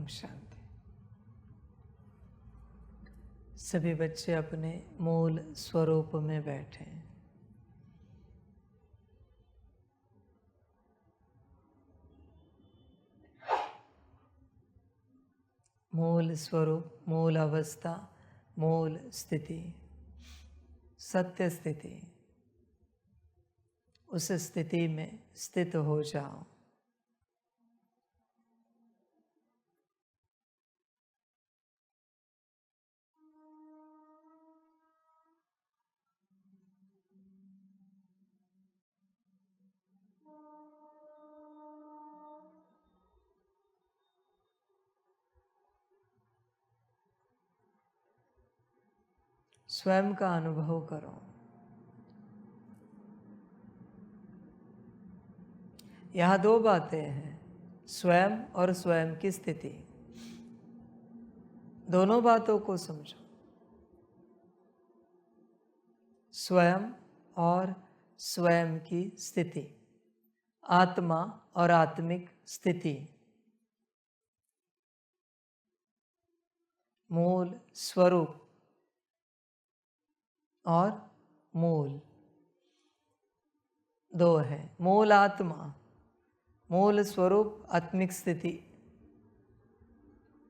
ओम शांति। सभी बच्चे अपने मूल स्वरूप में बैठे। मूल स्वरूप, मूल अवस्था, मूल स्थिति, सत्य स्थिति, उस स्थिति में स्थित हो जाओ। स्वयं का अनुभव करो। यहाँ दो बातें हैं, स्वयं और स्वयं की स्थिति। दोनों बातों को समझो। स्वयं और स्वयं की स्थिति, आत्मा और आत्मिक स्थिति, मूल स्वरूप और मूल दो है। मूल आत्मा, मूल स्वरूप, आत्मिक स्थिति,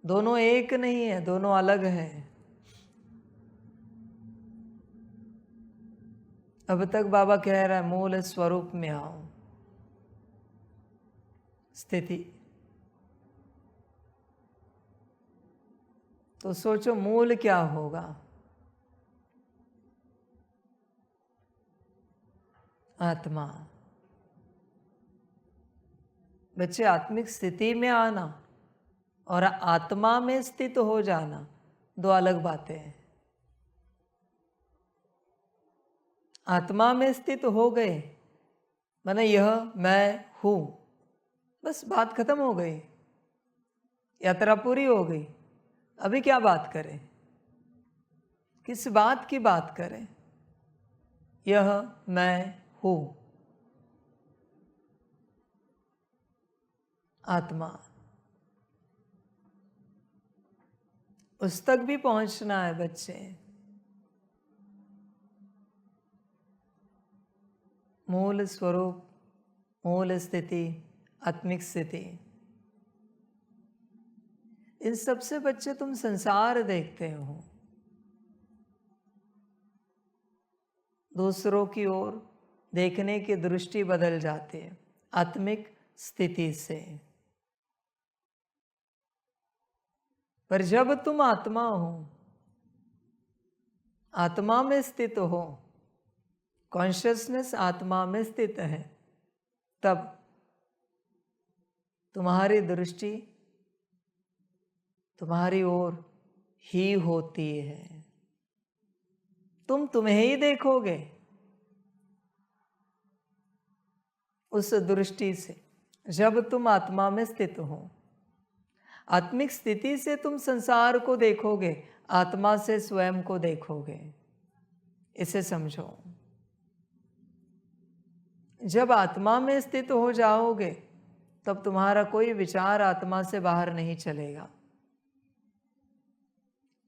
दोनों एक नहीं है, दोनों अलग है। अब तक बाबा कह रहा है मूल स्वरूप में आओ। स्थिति तो सोचो मूल क्या होगा। आत्मा। बच्चे, आत्मिक स्थिति में आना और आत्मा में स्थित हो जाना दो अलग बातें हैं। आत्मा में स्थित हो गए माने यह मैं हूं, बस बात खत्म हो गई, यात्रा पूरी हो गई। अभी क्या बात करें, किस बात की बात करें? यह मैं हूं, आत्मा। उस तक भी पहुंचना है बच्चे। मूल स्वरूप, मूल स्थिति, आत्मिक स्थिति, इन सबसे बच्चे तुम संसार देखते हो। दूसरों की ओर देखने की दृष्टि बदल जाती है आत्मिक स्थिति से। पर जब तुम आत्मा हो, आत्मा में स्थित हो, कॉन्शियसनेस आत्मा में स्थित है, तब तुम्हारी दृष्टि तुम्हारी ओर ही होती है। तुम तुम्हें ही देखोगे उस दृष्टि से जब तुम आत्मा में स्थित हो। आत्मिक स्थिति से तुम संसार को देखोगे, आत्मा से स्वयं को देखोगे। इसे समझो। जब आत्मा में स्थित हो जाओगे तब तुम्हारा कोई विचार आत्मा से बाहर नहीं चलेगा।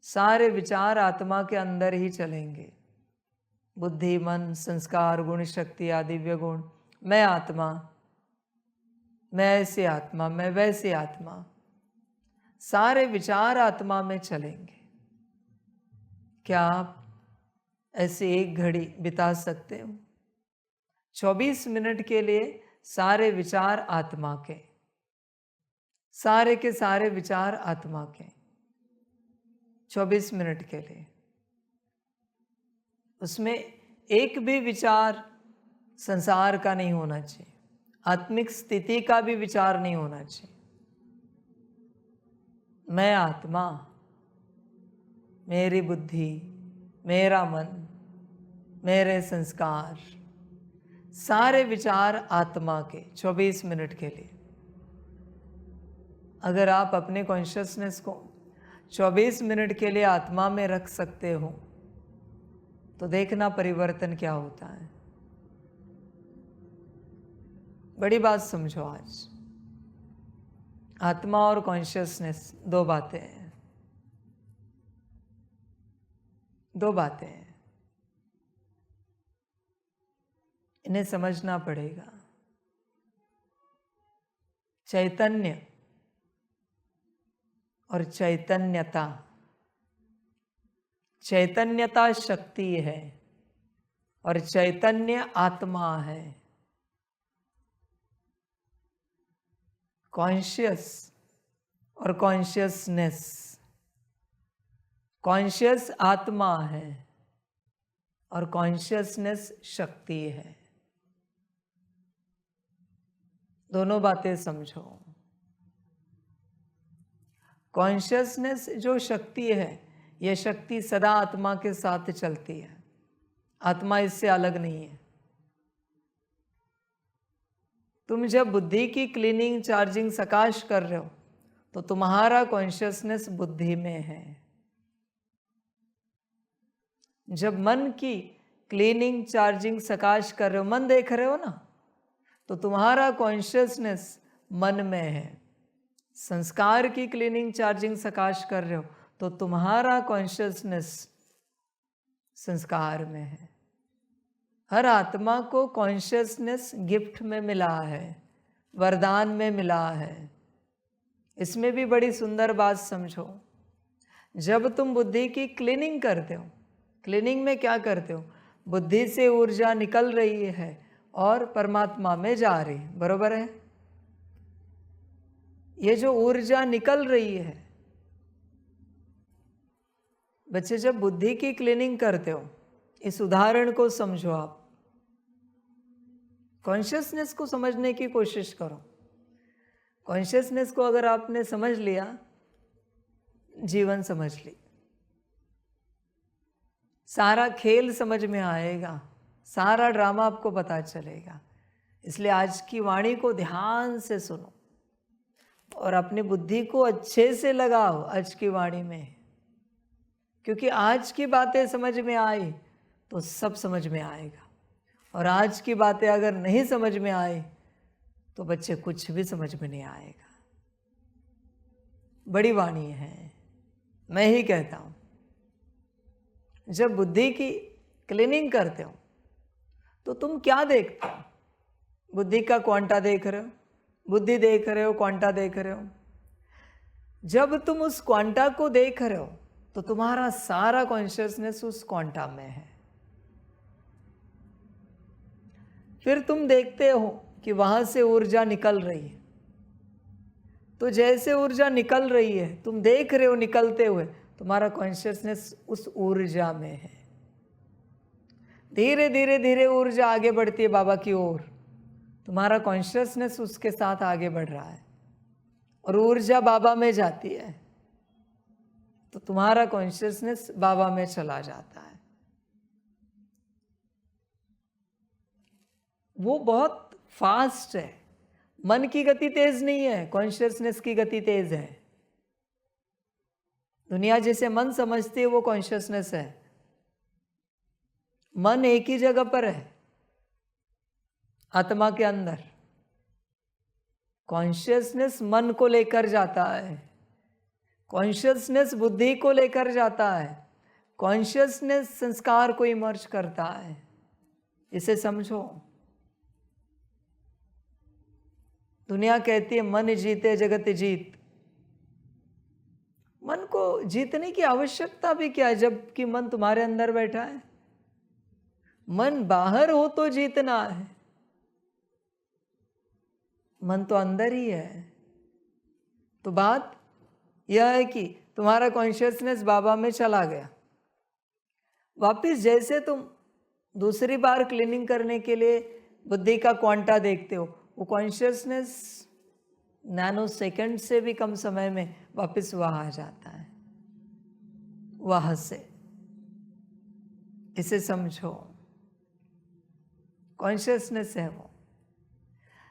सारे विचार आत्मा के अंदर ही चलेंगे। बुद्धि, मन, संस्कार, गुण, शक्ति आदि दिव्य गुण। मैं आत्मा, मैं ऐसी आत्मा, मैं वैसी आत्मा, सारे विचार आत्मा में चलेंगे। क्या आप ऐसे एक घड़ी बिता सकते हो? 24 मिनट के लिए सारे विचार आत्मा के, सारे के सारे विचार आत्मा के, 24 मिनट के लिए। उसमें एक भी विचार संसार का नहीं होना चाहिए, आत्मिक स्थिति का भी विचार नहीं होना चाहिए। मैं आत्मा, मेरी बुद्धि, मेरा मन, मेरे संस्कार, सारे विचार आत्मा के 24 मिनट के लिए। अगर आप अपने कॉन्शियसनेस को 24 मिनट के लिए आत्मा में रख सकते हो तो देखना परिवर्तन क्या होता है। बड़ी बात समझो आज। आत्मा और कॉन्शियसनेस दो बातें हैं, दो बातें हैं, इन्हें समझना पड़ेगा। चैतन्य और चैतन्यता, चैतन्यता शक्ति है और चैतन्य आत्मा है। कॉन्शियस और कॉन्शियसनेस, कॉन्शियस आत्मा है और कॉन्शियसनेस शक्ति है। दोनों बातें समझो। कॉन्शियसनेस जो शक्ति है, यह शक्ति सदा आत्मा के साथ चलती है, आत्मा इससे अलग नहीं है। तुम जब बुद्धि की क्लीनिंग चार्जिंग सकाश कर रहे हो तो तुम्हारा कॉन्शियसनेस बुद्धि में है। जब मन की क्लीनिंग चार्जिंग सकाश कर रहे हो, मन देख रहे हो ना, तो तुम्हारा कॉन्शियसनेस मन में है। संस्कार की क्लीनिंग चार्जिंग सकाश कर रहे हो तो तुम्हारा कॉन्शियसनेस संस्कार में है। हर आत्मा को कॉन्शियसनेस गिफ्ट में मिला है, वरदान में मिला है। इसमें भी बड़ी सुंदर बात समझो। जब तुम बुद्धि की क्लीनिंग करते हो, क्लीनिंग में क्या करते हो? बुद्धि से ऊर्जा निकल रही है और परमात्मा में जा रही, बरोबर है? ये जो ऊर्जा निकल रही है, बच्चे जब बुद्धि की क्लीनिंग करते हो, इस उदाहरण को समझो। आप कॉन्शियसनेस को समझने की कोशिश करो। कॉन्शियसनेस को अगर आपने समझ लिया, जीवन समझ ली, सारा खेल समझ में आएगा, सारा ड्रामा आपको पता चलेगा। इसलिए आज की वाणी को ध्यान से सुनो और अपनी बुद्धि को अच्छे से लगाओ आज की वाणी में, क्योंकि आज की बातें समझ में आई तो सब समझ में आएगा, और आज की बातें अगर नहीं समझ में आई तो बच्चे कुछ भी समझ में नहीं आएगा। बड़ी वाणी है, मैं ही कहता हूँ। जब बुद्धि की क्लीनिंग करते हो तो तुम क्या देखते हो? बुद्धि का क्वांटा देख रहे हो, बुद्धि देख रहे हो, क्वांटा देख रहे हो। जब तुम उस क्वांटा को देख रहे हो तो तुम्हारा सारा कॉन्शियसनेस उस क्वांटा में है। फिर तुम देखते हो कि वहां से ऊर्जा निकल रही है, तो जैसे ऊर्जा निकल रही है तुम देख रहे हो निकलते हुए, तुम्हारा कॉन्शियसनेस उस ऊर्जा में है। धीरे धीरे धीरे ऊर्जा आगे बढ़ती है बाबा की ओर, तुम्हारा कॉन्शियसनेस उसके साथ आगे बढ़ रहा है और ऊर्जा बाबा में जाती है तो तुम्हारा कॉन्शियसनेस बाबा में चला जाता है। वो बहुत फास्ट है। मन की गति तेज नहीं है, कॉन्शियसनेस की गति तेज है। दुनिया जिसे मन समझती है वो कॉन्शियसनेस है। मन एक ही जगह पर है, आत्मा के अंदर। कॉन्शियसनेस मन को लेकर जाता है, कॉन्शियसनेस बुद्धि को लेकर जाता है, कॉन्शियसनेस संस्कार को इमर्ज करता है। इसे समझो। दुनिया कहती है मन जीते जगत जीत। मन को जीतने की आवश्यकता भी क्या है जबकि मन तुम्हारे अंदर बैठा है? मन बाहर हो तो जीतना है, मन तो अंदर ही है। तो बात यह है कि तुम्हारा कॉन्शियसनेस बाबा में चला गया। वापिस जैसे तुम दूसरी बार क्लीनिंग करने के लिए बुद्धि का क्वांटा देखते हो, वो कॉन्शियसनेस नैनो सेकंड से भी कम समय में वापस वहां आ जाता है, वहां से। इसे समझो। कॉन्शियसनेस है वो,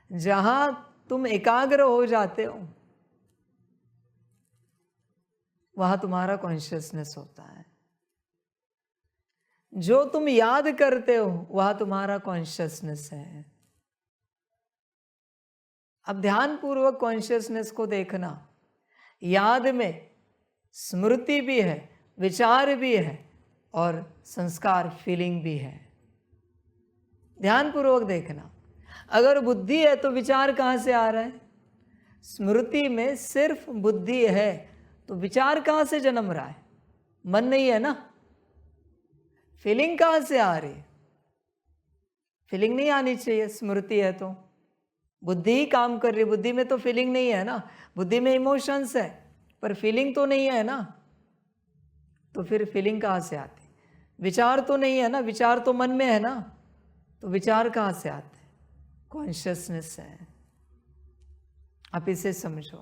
जहां तुम एकाग्र हो जाते हो वहां तुम्हारा कॉन्शियसनेस होता है। जो तुम याद करते हो वहां तुम्हारा कॉन्शियसनेस है। अब ध्यान पूर्वक कॉन्शियसनेस को देखना, याद में स्मृति भी है, विचार भी है और संस्कार फीलिंग भी है। ध्यान पूर्वक देखना। अगर बुद्धि है तो विचार कहाँ से आ रहा है? स्मृति में सिर्फ बुद्धि है तो विचार कहाँ से जन्म रहा है? मन नहीं है ना। फीलिंग कहाँ से आ रही है? फीलिंग नहीं आनी चाहिए। स्मृति है तो बुद्धि ही काम कर रही है। बुद्धि में तो फीलिंग नहीं है ना। बुद्धि में इमोशंस है पर फीलिंग तो नहीं है ना। तो फिर फीलिंग कहाँ से आती? विचार तो नहीं है ना। विचार तो मन में है ना। तो विचार कहाँ से आते? कॉन्शियसनेस है। आप इसे समझो।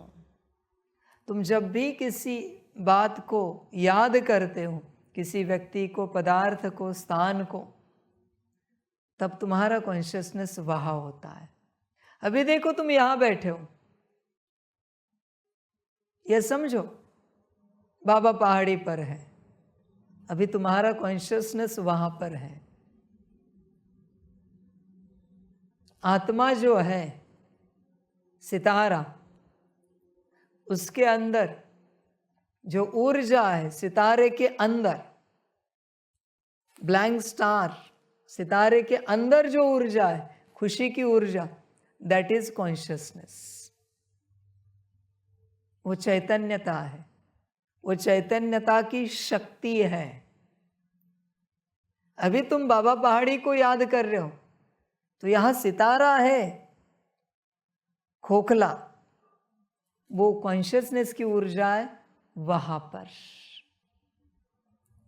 तुम जब भी किसी बात को याद करते हो, किसी व्यक्ति को, पदार्थ को, स्थान को, तब तुम्हारा कॉन्शियसनेस वहाँ होता है। अभी देखो तुम यहाँ बैठे हो, ये समझो बाबा पहाड़ी पर है, अभी तुम्हारा कॉन्शियसनेस वहाँ पर है। आत्मा जो है सितारा, उसके अंदर जो ऊर्जा है, सितारे के अंदर ब्लैंक स्टार, सितारे के अंदर जो ऊर्जा है, खुशी की ऊर्जा, दैट इज कॉन्शियसनेस। वो चैतन्यता है, वो चैतन्यता की शक्ति है। अभी तुम बाबा पहाड़ी को याद कर रहे हो तो यहां सितारा है खोखला, वो कॉन्शियसनेस की ऊर्जा है वहां पर,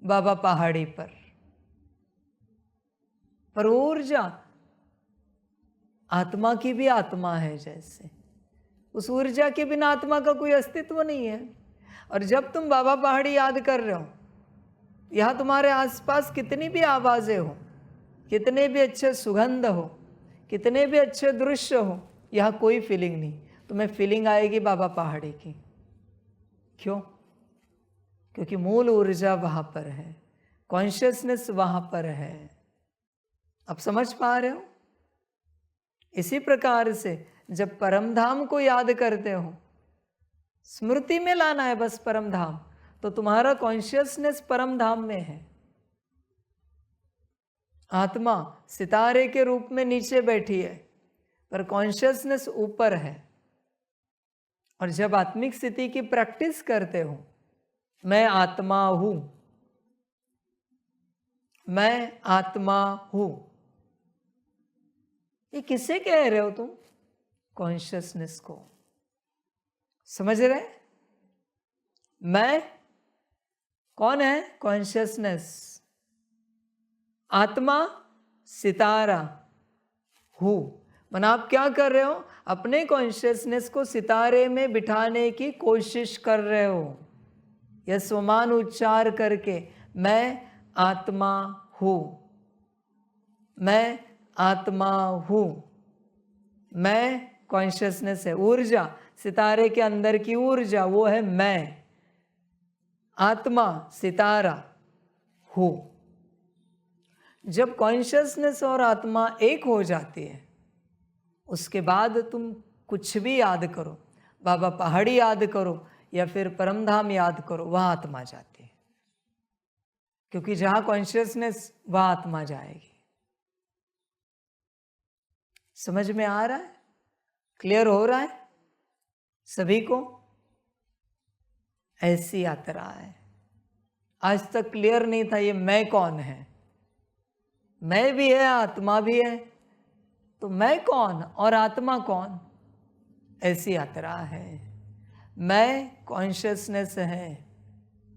बाबा पहाड़ी पर ऊर्जा आत्मा की भी आत्मा है जैसे। उस ऊर्जा के बिना आत्मा का कोई अस्तित्व नहीं है। और जब तुम बाबा पहाड़ी याद कर रहे हो, यहाँ तुम्हारे आसपास कितनी भी आवाज़ें हो, कितने भी अच्छे सुगंध हो, कितने भी अच्छे दृश्य हो, यहाँ कोई फीलिंग नहीं। तुम्हें फीलिंग आएगी बाबा पहाड़ी की। क्यों? क्योंकि मूल ऊर्जा वहाँ पर है, कॉन्शियसनेस वहाँ पर है। अब समझ पा रहे हो? इसी प्रकार से जब परमधाम को याद करते हो, स्मृति में लाना है बस परमधाम, तो तुम्हारा कॉन्शियसनेस परमधाम में है। आत्मा सितारे के रूप में नीचे बैठी है पर कॉन्शियसनेस ऊपर है। और जब आत्मिक स्थिति की प्रैक्टिस करते हो, मैं आत्मा हूं, मैं आत्मा हूं, ये किसे कह रहे हो तुम? कॉन्शियसनेस को। समझ रहे? मैं कौन है? कॉन्शियसनेस। आत्मा सितारा हूं। मन आप क्या कर रहे हो? अपने कॉन्शियसनेस को सितारे में बिठाने की कोशिश कर रहे हो, यह स्वमान उच्चार करके, मैं आत्मा हूं, मैं आत्मा हूं। मैं कॉन्शियसनेस है, ऊर्जा, सितारे के अंदर की ऊर्जा, वो है मैं। आत्मा सितारा हूं। जब कॉन्शियसनेस और आत्मा एक हो जाती है, उसके बाद तुम कुछ भी याद करो, बाबा पहाड़ी याद करो या फिर परमधाम याद करो, वहां आत्मा जाती है। क्योंकि जहां कॉन्शियसनेस वहां आत्मा जाएगी। समझ में आ रहा है? क्लियर हो रहा है सभी को? ऐसी यात्रा है। आज तक क्लियर नहीं था ये मैं कौन है। मैं भी है, आत्मा भी है, तो मैं कौन और आत्मा कौन? ऐसी यात्रा है। मैं कॉन्शियसनेस है,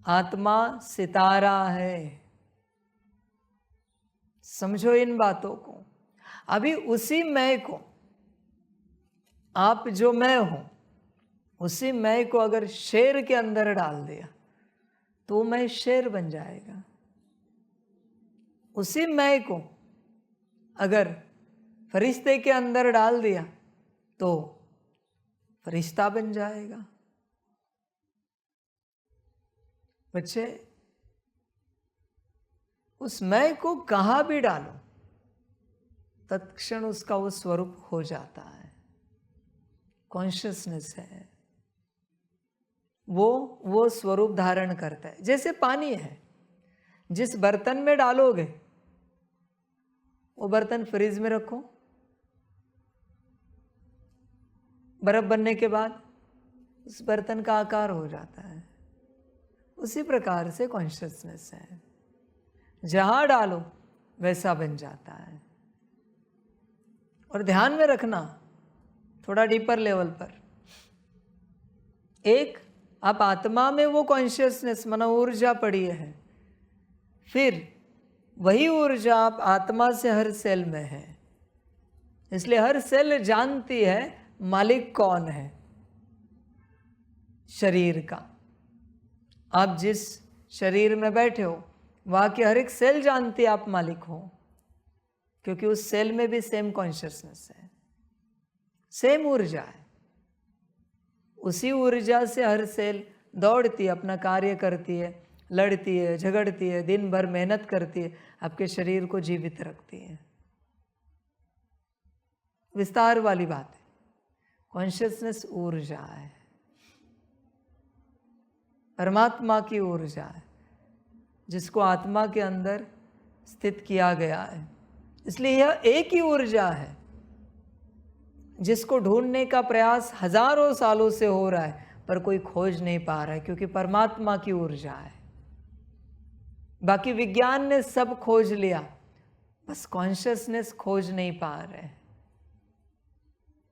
आत्मा सितारा है। समझो इन बातों को। अभी उसी मैं को, आप जो मैं हूं, उसी मैं को अगर शेर के अंदर डाल दिया तो मैं शेर बन जाएगा। उसी मैं को अगर फरिश्ते के अंदर डाल दिया तो फरिश्ता बन जाएगा। बच्चे, उस मैं को कहाँ भी डालो, तत्क्षण उसका वो स्वरूप हो जाता है। कॉन्शियसनेस है, वो स्वरूप धारण करता है। जैसे पानी है, जिस बर्तन में डालोगे वो बर्तन फ्रिज में रखो, बर्फ बनने के बाद उस बर्तन का आकार हो जाता है। उसी प्रकार से कॉन्शियसनेस है, जहां डालो वैसा बन जाता है। और ध्यान में रखना, थोड़ा डीपर लेवल पर, एक आप आत्मा में वो कॉन्शियसनेस माना ऊर्जा पड़ी है, फिर वही ऊर्जा आप आत्मा से हर सेल में है। इसलिए हर सेल जानती है मालिक कौन है शरीर का। आप जिस शरीर में बैठे हो वहां की हर एक सेल जानती है आप मालिक हो, क्योंकि उस सेल में भी सेम कॉन्शियसनेस है, सेम ऊर्जा है। उसी ऊर्जा से हर सेल दौड़ती है, अपना कार्य करती है, लड़ती है, झगड़ती है, दिन भर मेहनत करती है, आपके शरीर को जीवित रखती है। विस्तार वाली बात है। कॉन्शियसनेस ऊर्जा है, परमात्मा की ऊर्जा है, जिसको आत्मा के अंदर स्थित किया गया है। इसलिए यह एक ही ऊर्जा है जिसको ढूंढने का प्रयास हजारों सालों से हो रहा है, पर कोई खोज नहीं पा रहा है, क्योंकि परमात्मा की ऊर्जा है। बाकी विज्ञान ने सब खोज लिया, बस कॉन्शियसनेस खोज नहीं पा रहे।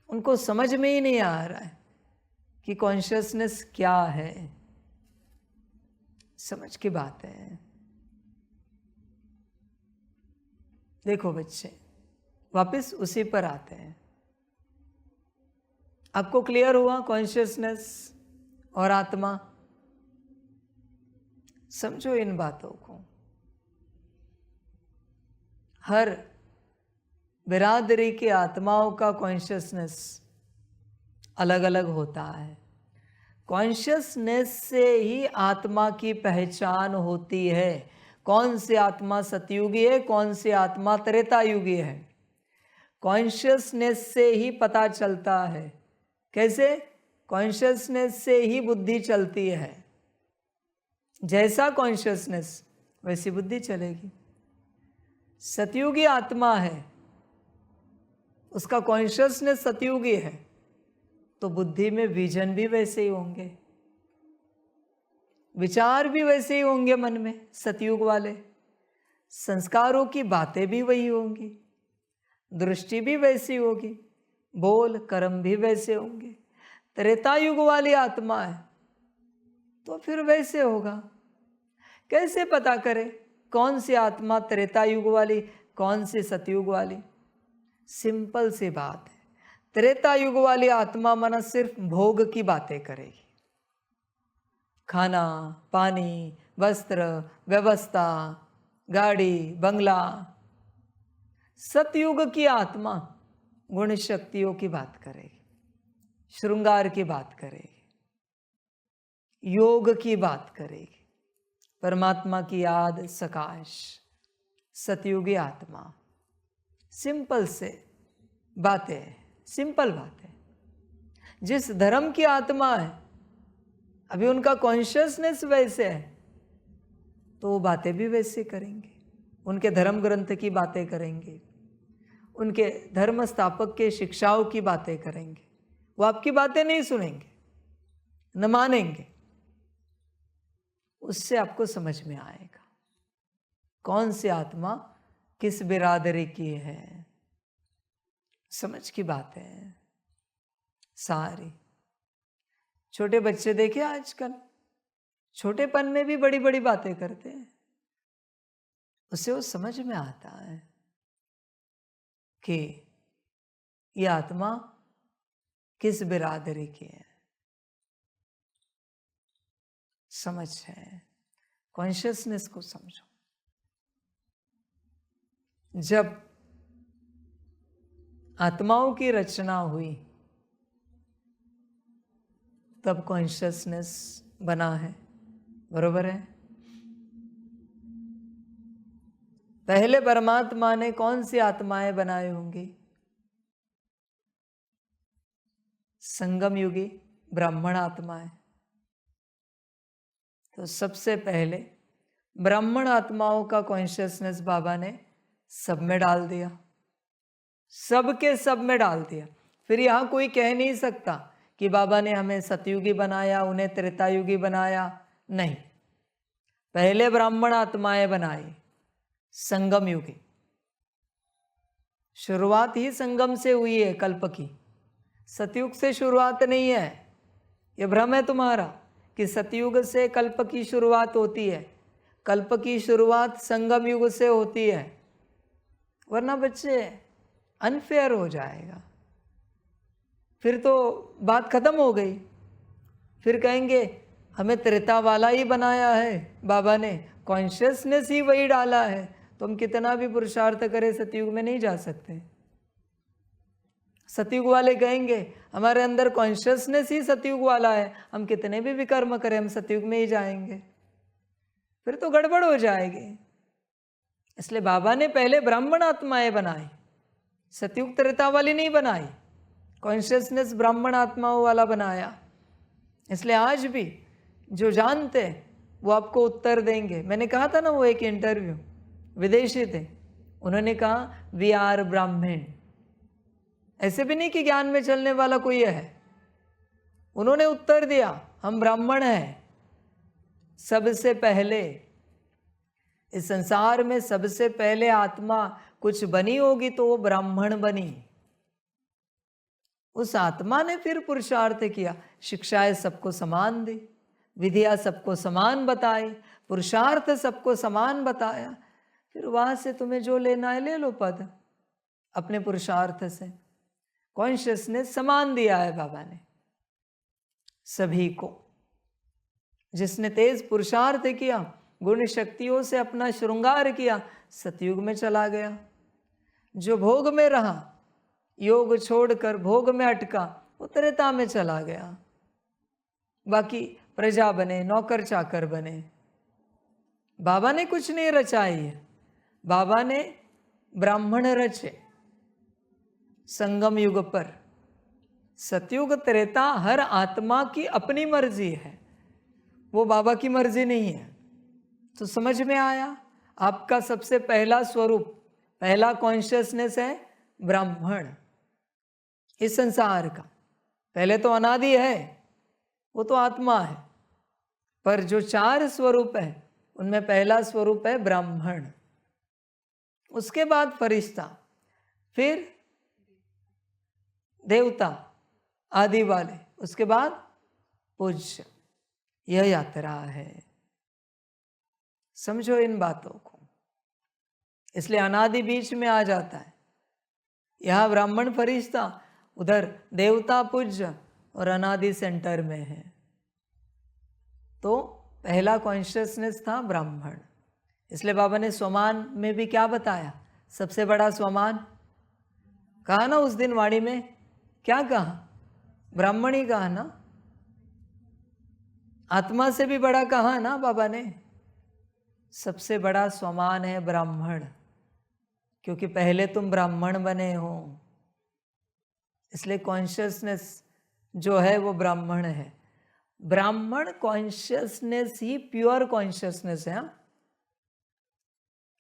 उनको समझ में ही नहीं आ रहा है कि कॉन्शियसनेस क्या है। समझ की बात है। देखो बच्चे, वापस उसी पर आते हैं। आपको क्लियर हुआ कॉन्शियसनेस और आत्मा? समझो इन बातों को। हर बिरादरी की आत्माओं का कॉन्शियसनेस अलग अलग होता है। कॉन्शियसनेस से ही आत्मा की पहचान होती है। कौन सी आत्मा सतयुगी है, कौन सी आत्मा त्रेतायुगी है, कॉन्शियसनेस से ही पता चलता है। कैसे? कॉन्शियसनेस से ही बुद्धि चलती है। जैसा कॉन्शियसनेस वैसी बुद्धि चलेगी। सतयुगी आत्मा है, उसका कॉन्शियसनेस सतयुगी है, तो बुद्धि में विजन भी वैसे ही होंगे, विचार भी वैसे ही होंगे मन में सतयुग वाले, संस्कारों की बातें भी वही होंगी, दृष्टि भी वैसी होगी, बोल कर्म भी वैसे होंगे। त्रेतायुग वाली आत्मा है तो फिर वैसे होगा। कैसे पता करें कौन सी आत्मा त्रेतायुग वाली, कौन सी सतयुग वाली? सिंपल सी बात है। त्रेतायुग वाली आत्मा माना सिर्फ भोग की बातें करेगी, खाना, पानी, वस्त्र, व्यवस्था, गाड़ी, बंगला। सतयुग की आत्मा गुण शक्तियों की बात करेगी, श्रृंगार की बात करेगी, योग की बात करेगी, परमात्मा की याद, सकाश। सतयुगी आत्मा सिंपल से बातें, सिंपल बातें। जिस धर्म की आत्मा है, अभी उनका कॉन्शियसनेस वैसे है, तो वो बातें भी वैसे करेंगे, उनके धर्म ग्रंथ की बातें करेंगे, उनके धर्म स्थापक के शिक्षाओं की बातें करेंगे। वो आपकी बातें नहीं सुनेंगे, न मानेंगे। उससे आपको समझ में आएगा कौन सी आत्मा किस बिरादरी की है। समझ की बातें हैं सारी। छोटे बच्चे देखे आजकल, छोटेपन में भी बड़ी बड़ी बातें करते हैं। उससे वो समझ में आता है कि ये आत्मा किस बिरादरी की है। समझ है, कॉन्शियसनेस को समझो। जब आत्माओं की रचना हुई तब कॉन्शियसनेस बना है, बरोबर है? पहले परमात्मा ने कौन सी आत्माएं बनाई होंगी? संगम युगी ब्राह्मण आत्मा है। तो सबसे पहले ब्राह्मण आत्माओं का कॉन्शियसनेस बाबा ने सब में डाल दिया, सबके सब में डाल दिया। फिर यहाँ कोई कह नहीं सकता कि बाबा ने हमें सतयुगी बनाया, उन्हें त्रेतायुगी बनाया। नहीं, पहले ब्राह्मण आत्माएं बनाई, संगम युगी। शुरुआत ही संगम से हुई है कल्प की, सतयुग से शुरुआत नहीं है। यह भ्रम है तुम्हारा कि सतयुग से कल्प की शुरुआत होती है। कल्प की शुरुआत संगम युग से होती है, वरना बच्चे अनफेयर हो जाएगा। फिर तो बात खत्म हो गई। फिर कहेंगे हमें त्रेता वाला ही बनाया है बाबा ने, कॉन्शियसनेस ही वही डाला है, तो हम कितना भी पुरुषार्थ करें सतयुग में नहीं जा सकते। सतयुग वाले कहेंगे हमारे अंदर कॉन्शियसनेस ही सतयुग वाला है, हम कितने भी विकर्म करें हम सतयुग में ही जाएंगे। फिर तो गड़बड़ हो जाएगी। इसलिए बाबा ने पहले ब्राह्मण आत्माएं बनाई, सतयुग त्रेता वाली नहीं बनाई, कॉन्शियसनेस ब्राह्मण आत्माओं वाला बनाया। इसलिए आज भी जो जानते हैं वो आपको उत्तर देंगे। मैंने कहा था ना, वो एक इंटरव्यू, विदेशी थे, उन्होंने कहा वी आर ब्राह्मण। ऐसे भी नहीं कि ज्ञान में चलने वाला कोई है, उन्होंने उत्तर दिया हम ब्राह्मण हैं। सबसे पहले इस संसार में सबसे पहले आत्मा कुछ बनी होगी तो वो ब्राह्मण बनी। उस आत्मा ने फिर पुरुषार्थ किया, शिक्षाएं सबको समान दी, विधियां सबको समान बताई, पुरुषार्थ सबको समान बताया। फिर वहां से तुम्हें जो लेना है ले लो पद, अपने पुरुषार्थ से। कॉन्शियसनेस समान दिया है बाबा ने सभी को। जिसने तेज पुरुषार्थ किया, गुण शक्तियों से अपना श्रृंगार किया, सतयुग में चला गया। जो भोग में रहा, योग छोड़कर भोग में अटका, वो त्रेता में चला गया। बाकी प्रजा बने, नौकर चाकर बने। बाबा ने कुछ नहीं रचाई है, बाबा ने ब्राह्मण रचे संगम युग पर। सतयुग त्रेता हर आत्मा की अपनी मर्जी है, वो बाबा की मर्जी नहीं है। तो समझ में आया, आपका सबसे पहला स्वरूप, पहला कॉन्शियसनेस है ब्राह्मण इस संसार का। पहले तो अनादि है, वो तो आत्मा है, पर जो 4 स्वरूप है उनमें पहला स्वरूप है ब्राह्मण, उसके बाद फरिश्ता, फिर देवता आदि वाले, उसके बाद पूज्य। यह यात्रा है, समझो इन बातों को। इसलिए अनादि बीच में आ जाता है, यहां ब्राह्मण फरिश्ता, उधर देवता पूज्य, और अनादि सेंटर में है। तो पहला कॉन्शियसनेस था ब्राह्मण। इसलिए बाबा ने स्वमान में भी क्या बताया, सबसे बड़ा स्वमान कहा ना उस दिन वाणी में, क्या कहा, ब्राह्मण ही कहा ना, आत्मा से भी बड़ा कहा ना बाबा ने। सबसे बड़ा स्वमान है ब्राह्मण, क्योंकि पहले तुम ब्राह्मण बने हो। इसलिए कॉन्शियसनेस जो है वो ब्राह्मण है। ब्राह्मण कॉन्शियसनेस ही प्योर कॉन्शियसनेस है।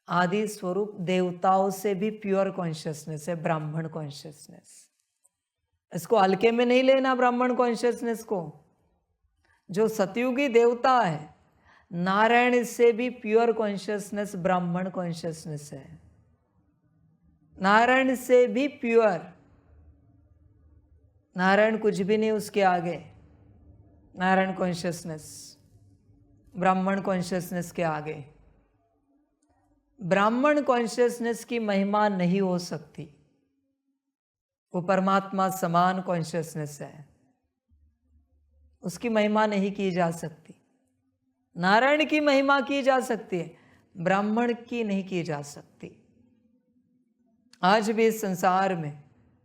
आदि स्वरूप देवताओं से भी प्योर कॉन्शियसनेस है ब्राह्मण कॉन्शियसनेस। इसको हल्के में नहीं लेना ब्राह्मण कॉन्शियसनेस को। जो सतयुगी देवता है, नारायण से भी प्योर कॉन्शियसनेस ब्राह्मण कॉन्शियसनेस है, नारायण से भी प्योर। नारायण कुछ भी नहीं उसके आगे, नारायण कॉन्शियसनेस ब्राह्मण कॉन्शियसनेस के आगे। ब्राह्मण कॉन्शियसनेस की महिमा नहीं हो सकती, वो परमात्मा समान कॉन्शियसनेस है, उसकी महिमा नहीं की जा सकती। नारायण की महिमा की जा सकती है, ब्राह्मण की नहीं की जा सकती। आज भी इस संसार में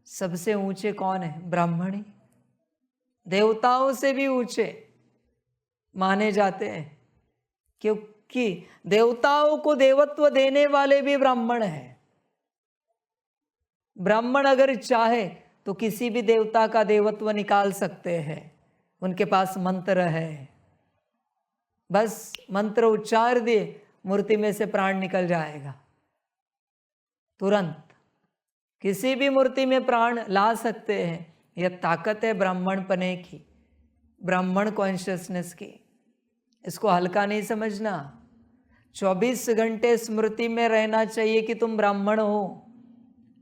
सबसे ऊंचे कौन है, ब्राह्मण ही। देवताओं से भी ऊंचे माने जाते हैं, क्योंकि देवताओं को देवत्व देने वाले भी ब्राह्मण हैं। ब्राह्मण अगर चाहे तो किसी भी देवता का देवत्व निकाल सकते हैं। उनके पास मंत्र है, बस मंत्र उच्चार दिए, मूर्ति में से प्राण निकल जाएगा तुरंत। किसी भी मूर्ति में प्राण ला सकते हैं। यह ताकत है ब्राह्मण पने की, ब्राह्मण कॉन्शियसनेस की। इसको हल्का नहीं समझना। 24 घंटे स्मृति में रहना चाहिए कि तुम ब्राह्मण हो।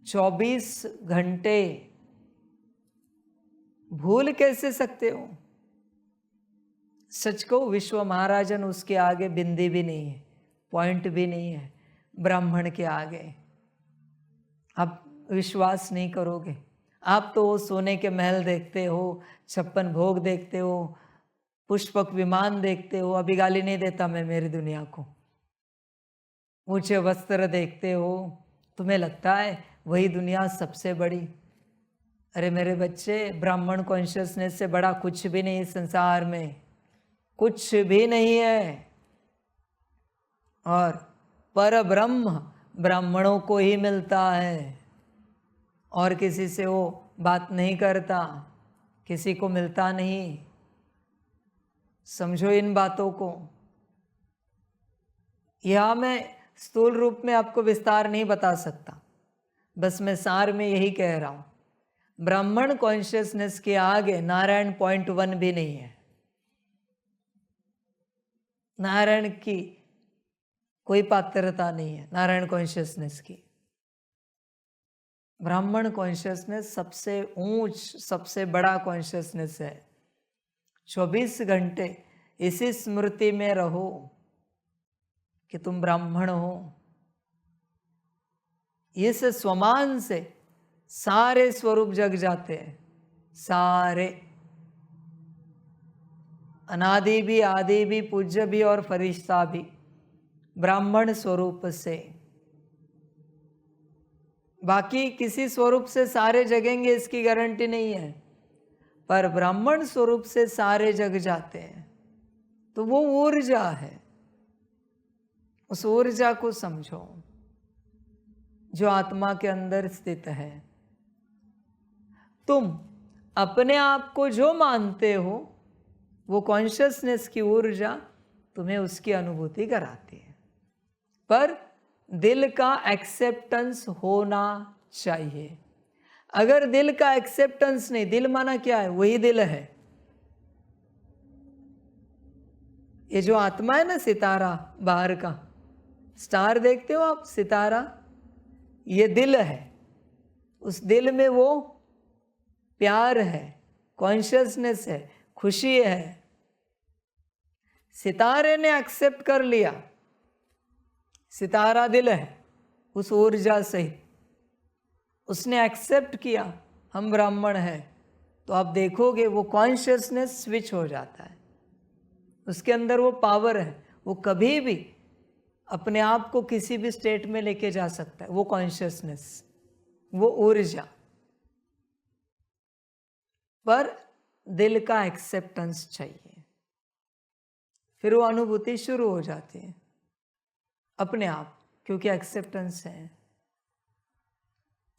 24 घंटे भूल कैसे सकते हो? सच को विश्व महाराजन उसके आगे बिंदी भी नहीं है, पॉइंट भी नहीं है ब्राह्मण के आगे। आप विश्वास नहीं करोगे। आप तो वो सोने के महल देखते हो, 56 भोग देखते हो, पुष्पक विमान देखते हो। अभी गाली नहीं देता मैं मेरी दुनिया को। ऊंचे वस्त्र देखते हो, तुम्हें लगता है वही दुनिया सबसे बड़ी। अरे मेरे बच्चे, ब्राह्मण कॉन्शियसनेस से बड़ा कुछ भी नहीं संसार में, कुछ भी नहीं है। और पर ब्रह्म ब्राह्मणों को ही मिलता है, और किसी से वो बात नहीं करता, किसी को मिलता नहीं। समझो इन बातों को। यह मैं स्थूल रूप में आपको विस्तार नहीं बता सकता, बस मैं सार में यही कह रहा हूं। ब्राह्मण कॉन्शियसनेस के आगे नारायण पॉइंट 1 भी नहीं है। नारायण की कोई पात्रता नहीं है, नारायण कॉन्शियसनेस की। ब्राह्मण कॉन्शियसनेस सबसे ऊंच, सबसे बड़ा कॉन्शियसनेस है। 24 घंटे इसी स्मृति में रहो कि तुम ब्राह्मण हो। इस स्वमान से सारे स्वरूप जग जाते हैं, सारे, अनादि भी, आदि भी, पूज्य भी और फरिश्ता भी, ब्राह्मण स्वरूप से। बाकी किसी स्वरूप से सारे जगेंगे इसकी गारंटी नहीं है, पर ब्राह्मण स्वरूप से सारे जग जाते हैं। तो वो ऊर्जा है, उस ऊर्जा को समझो जो आत्मा के अंदर स्थित है। तुम अपने आप को जो मानते हो, वो कॉन्शियसनेस की ऊर्जा तुम्हें उसकी अनुभूति कराती है। पर दिल का एक्सेप्टेंस होना चाहिए। अगर दिल का एक्सेप्टेंस नहीं, दिल माना क्या है? वही दिल है। ये जो आत्मा है ना, सितारा बाहर का, स्टार देखते हो आप, सितारा, ये दिल है। उस दिल में वो प्यार है, कॉन्शियसनेस है, खुशी है। सितारे ने एक्सेप्ट कर लिया, सितारा दिल है, उस ऊर्जा सहित उसने एक्सेप्ट किया हम ब्राह्मण हैं। तो आप देखोगे वो कॉन्शियसनेस स्विच हो जाता है, उसके अंदर वो पावर है। वो कभी भी अपने आप को किसी भी स्टेट में लेके जा सकता है, वो कॉन्शियसनेस, वो ऊर्जा। पर दिल का एक्सेप्टेंस चाहिए, फिर वो अनुभूति शुरू हो जाती है अपने आप, क्योंकि एक्सेप्टेंस है।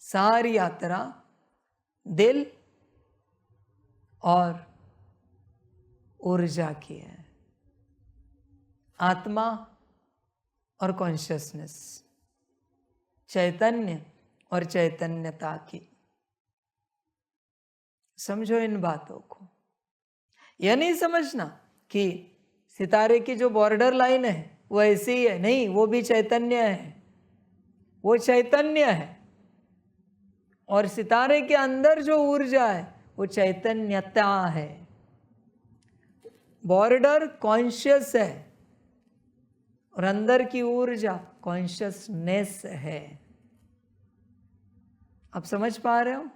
सारी यात्रा दिल और ऊर्जा की है, आत्मा और कॉन्शियसनेस, चैतन्य और चैतन्यता की। समझो इन बातों को। यह नहीं समझना कि सितारे की जो बॉर्डर लाइन है वो ऐसी ही है, नहीं, वो भी चैतन्य है, वो चैतन्य है। और सितारे के अंदर जो ऊर्जा है वो चैतन्यता है। बॉर्डर कॉन्शियस है और अंदर की ऊर्जा कॉन्शियसनेस है। आप समझ पा रहे हो?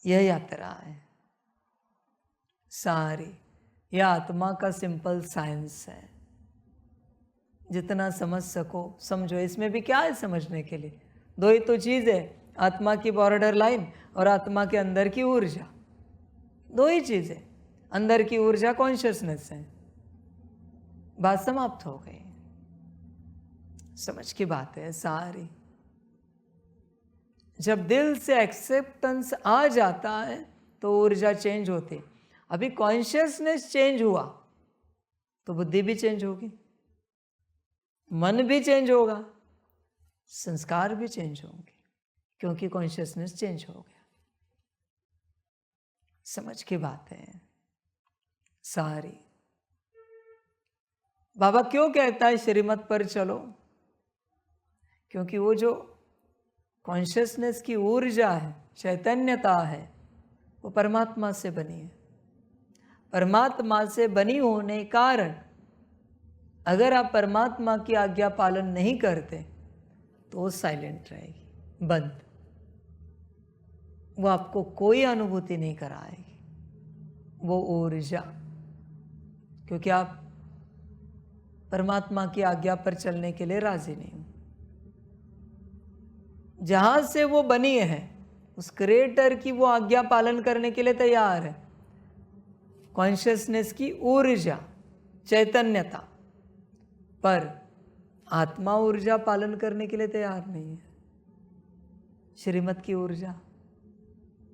यह यात्रा है सारी। यह आत्मा का सिंपल साइंस है। जितना समझ सको समझो। इसमें भी क्या है समझने के लिए? दो ही तो चीज़ है, आत्मा की बॉर्डर लाइन और आत्मा के अंदर की ऊर्जा। दो ही चीज़ है। अंदर की ऊर्जा कॉन्शियसनेस है। बात समाप्त हो गई। समझ की बात है सारी। जब दिल से एक्सेप्टेंस आ जाता है तो ऊर्जा चेंज होती है। अभी कॉन्शियसनेस चेंज हुआ तो बुद्धि भी चेंज होगी, मन भी चेंज होगा, संस्कार भी चेंज होंगे, क्योंकि कॉन्शियसनेस चेंज हो गया। समझ की बात है सारी। बाबा क्यों कहता है श्रीमत पर चलो? क्योंकि वो जो कॉन्शियसनेस की ऊर्जा है, चैतन्यता है, वो परमात्मा से बनी है। परमात्मा से बनी होने कारण अगर आप परमात्मा की आज्ञा पालन नहीं करते तो वो साइलेंट रहेगी, बंद। वो आपको कोई अनुभूति नहीं कराएगी, वो ऊर्जा, क्योंकि आप परमात्मा की आज्ञा पर चलने के लिए राजी नहीं हो। जहां से वो बनी है उस क्रिएटर की वो आज्ञा पालन करने के लिए तैयार है। कॉन्शियसनेस की ऊर्जा, चैतन्यता, पर आत्मा ऊर्जा पालन करने के लिए तैयार नहीं है। श्रीमत की ऊर्जा,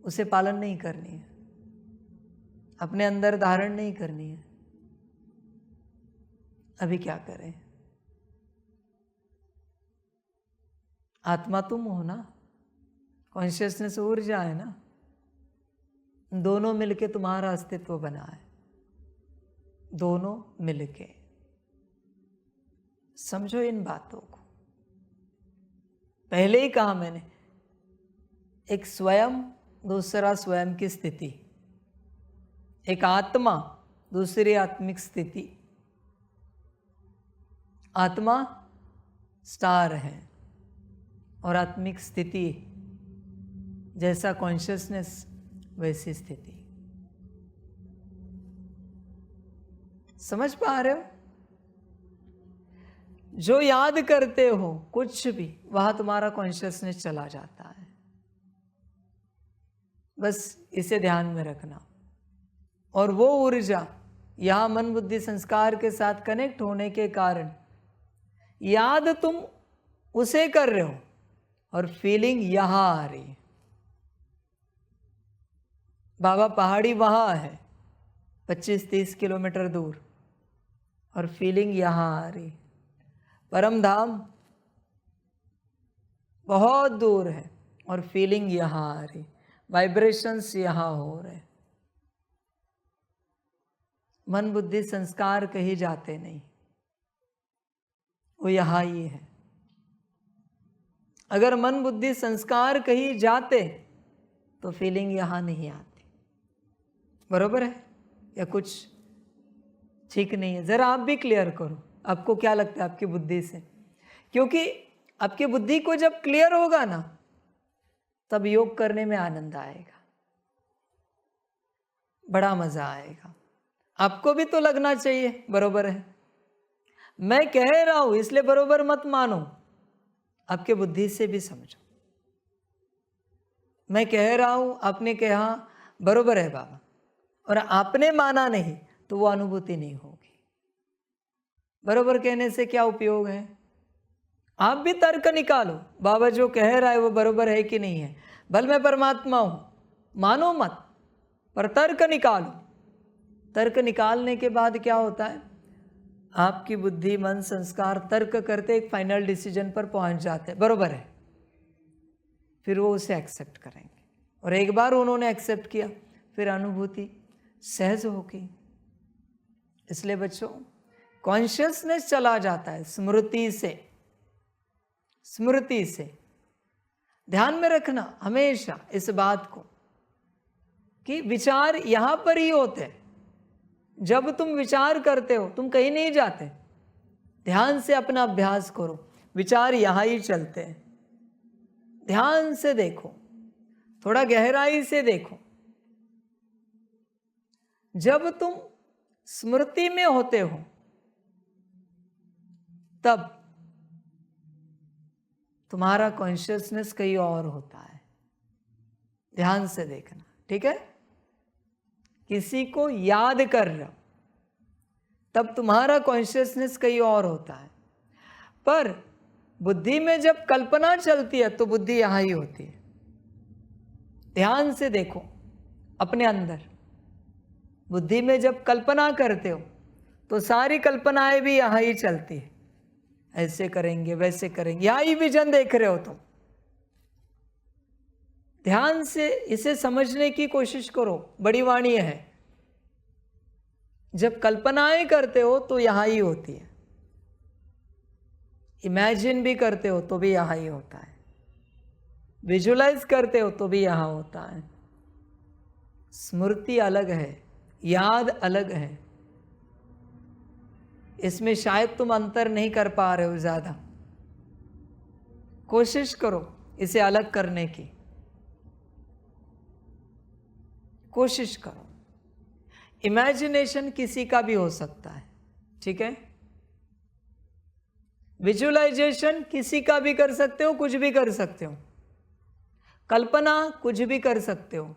उसे पालन नहीं करनी है, अपने अंदर धारण नहीं करनी है। अभी क्या करें? आत्मा तुम हो ना, कॉन्शियसनेस ऊर्जा है ना, दोनों मिलके तुम्हारा अस्तित्व बना है, दोनों मिलके। समझो इन बातों को। पहले ही कहा मैंने, एक स्वयं, दूसरा स्वयं की स्थिति, एक आत्मा, दूसरी आत्मिक स्थिति। आत्मा स्टार है और आत्मिक स्थिति जैसा कॉन्शियसनेस वैसी स्थिति। समझ पा रहे हो? जो याद करते हो कुछ भी, वहां तुम्हारा कॉन्शियसनेस चला जाता है। बस इसे ध्यान में रखना। और वो ऊर्जा यहां मन बुद्धि संस्कार के साथ कनेक्ट होने के कारण याद तुम उसे कर रहे हो और फीलिंग यहां आ रही है। बाबा पहाड़ी वहां है 25-30 किलोमीटर दूर, और फीलिंग यहां आ रही। परम धाम बहुत दूर है और फीलिंग यहां आ रही, वाइब्रेशंस यहां हो रहे। मन बुद्धि संस्कार कहीं जाते नहीं, वो यहां ही है। अगर मन बुद्धि संस्कार कहीं जाते तो फीलिंग यहां नहीं आती। बरोबर है या कुछ ठीक नहीं है? जरा आप भी क्लियर करो, आपको क्या लगता है आपकी बुद्धि से? क्योंकि आपकी बुद्धि को जब क्लियर होगा ना, तब योग करने में आनंद आएगा, बड़ा मजा आएगा। आपको भी तो लगना चाहिए, बरोबर है? मैं कह रहा हूं इसलिए बरोबर मत मानो, आपके बुद्धि से भी समझो। मैं कह रहा हूं, आपने कहा बरोबर है बाबा, और आपने माना नहीं तो वो अनुभूति नहीं होगी। बरोबर कहने से क्या उपयोग है? आप भी तर्क निकालो, बाबा जो कह रहा है वो बरोबर है कि नहीं है। भले मैं परमात्मा हूं, मानो मत, पर तर्क निकालो। तर्क निकालने के बाद क्या होता है? आपकी बुद्धि मन संस्कार तर्क करते एक फाइनल डिसीजन पर पहुंच जाते हैं, बरोबर है। फिर वो उसे एक्सेप्ट करेंगे, और एक बार उन्होंने एक्सेप्ट किया फिर अनुभूति सहज होगी। इसलिए बच्चों, कॉन्शियसनेस चला जाता है स्मृति से। स्मृति से ध्यान में रखना हमेशा इस बात को कि विचार यहां पर ही होते हैं। जब तुम विचार करते हो तुम कहीं नहीं जाते। ध्यान से अपना अभ्यास करो, विचार यहां ही चलते हैं। ध्यान से देखो, थोड़ा गहराई से देखो। जब तुम स्मृति में होते हो तब तुम्हारा कॉन्शियसनेस कहीं और होता है। ध्यान से देखना, ठीक है? किसी को याद कर रहे हो तब तुम्हारा कॉन्शियसनेस कहीं और होता है, पर बुद्धि में जब कल्पना चलती है तो बुद्धि यहां ही होती है। ध्यान से देखो अपने अंदर। बुद्धि में जब कल्पना करते हो तो सारी कल्पनाएं भी यहां ही चलती है, ऐसे करेंगे वैसे करेंगे, यहां ही विजन देख रहे हो तुम। ध्यान से इसे समझने की कोशिश करो। बड़ी वाणी है, जब कल्पनाएं करते हो तो यहां ही होती है, इमेजिन भी करते हो तो भी यहां ही होता है, विजुलाइज करते हो तो भी यहां होता है। स्मृति अलग है, याद अलग है। इसमें शायद तुम अंतर नहीं कर पा रहे हो ज्यादा। कोशिश करो इसे अलग करने की, कोशिश करो। इमेजिनेशन किसी का भी हो सकता है, ठीक है। विजुअलाइजेशन किसी का भी कर सकते हो, कुछ भी कर सकते हो। कल्पना कुछ भी कर सकते हो।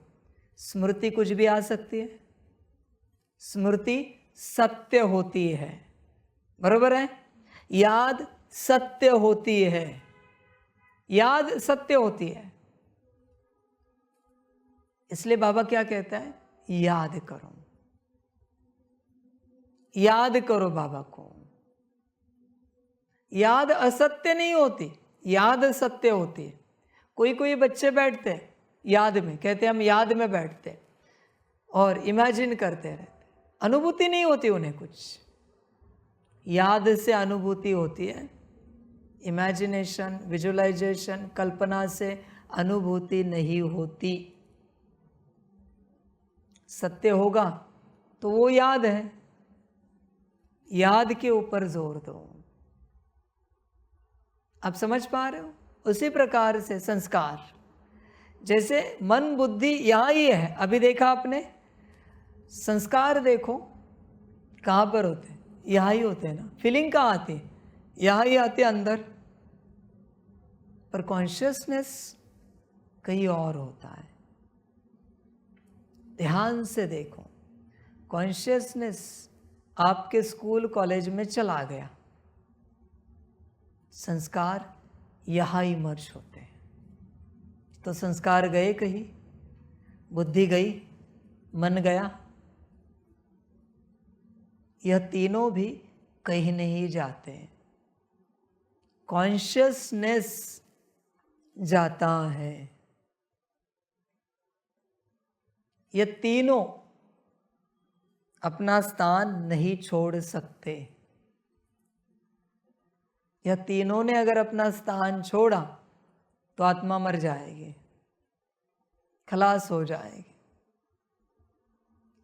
स्मृति कुछ भी आ सकती है। स्मृति सत्य होती है, बरोबर है। याद सत्य होती है, याद सत्य होती है। इसलिए बाबा क्या कहता है, याद करो, याद करो बाबा को। याद असत्य नहीं होती, याद सत्य होती है। कोई कोई बच्चे बैठते हैं याद में, कहते हैं हम याद में बैठते हैं और इमेजिन करते रहते, अनुभूति नहीं होती उन्हें कुछ। याद से अनुभूति होती है, इमेजिनेशन, विजुअलाइजेशन, कल्पना से अनुभूति नहीं होती। सत्य होगा तो वो याद है, याद के ऊपर जोर दो। आप समझ पा रहे हो। उसी प्रकार से संस्कार, जैसे मन बुद्धि यहां ही है। अभी देखा आपने, संस्कार देखो कहां पर होते हैं, यहां ही होते हैं ना। फीलिंग कहां आती है, यहां ही आती है अंदर, पर कॉन्शियसनेस कहीं और होता है। ध्यान से देखो, कॉन्शियसनेस आपके स्कूल कॉलेज में चला गया, संस्कार यहां ही मर्ज होते हैं। तो संस्कार गए कहीं, बुद्धि गई, मन गया, यह तीनों भी कहीं नहीं जाते। कॉन्शियसनेस जाता है। ये तीनों अपना स्थान नहीं छोड़ सकते। यह तीनों ने अगर अपना स्थान छोड़ा तो आत्मा मर जाएगी, खलास हो जाएगी,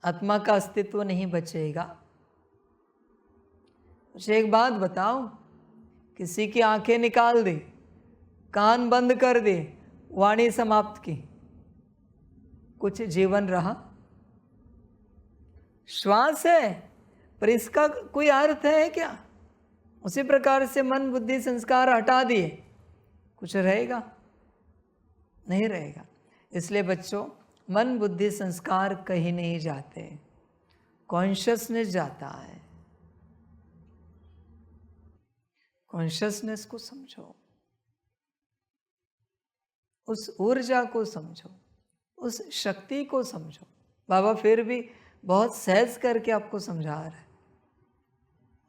आत्मा का अस्तित्व नहीं बचेगा। मुझे एक बात बताओ, किसी की आंखें निकाल दी, कान बंद कर दे, वाणी समाप्त की, कुछ जीवन रहा? श्वास है पर इसका कोई अर्थ है क्या? उसी प्रकार से मन बुद्धि संस्कार हटा दिए, कुछ रहेगा? नहीं रहेगा। इसलिए बच्चों, मन बुद्धि संस्कार कहीं नहीं जाते, कॉन्शियसनेस जाता है। कॉन्शियसनेस को समझो, उस ऊर्जा को समझो, उस शक्ति को समझो। बाबा फिर भी बहुत सहज करके आपको समझा रहे हैं,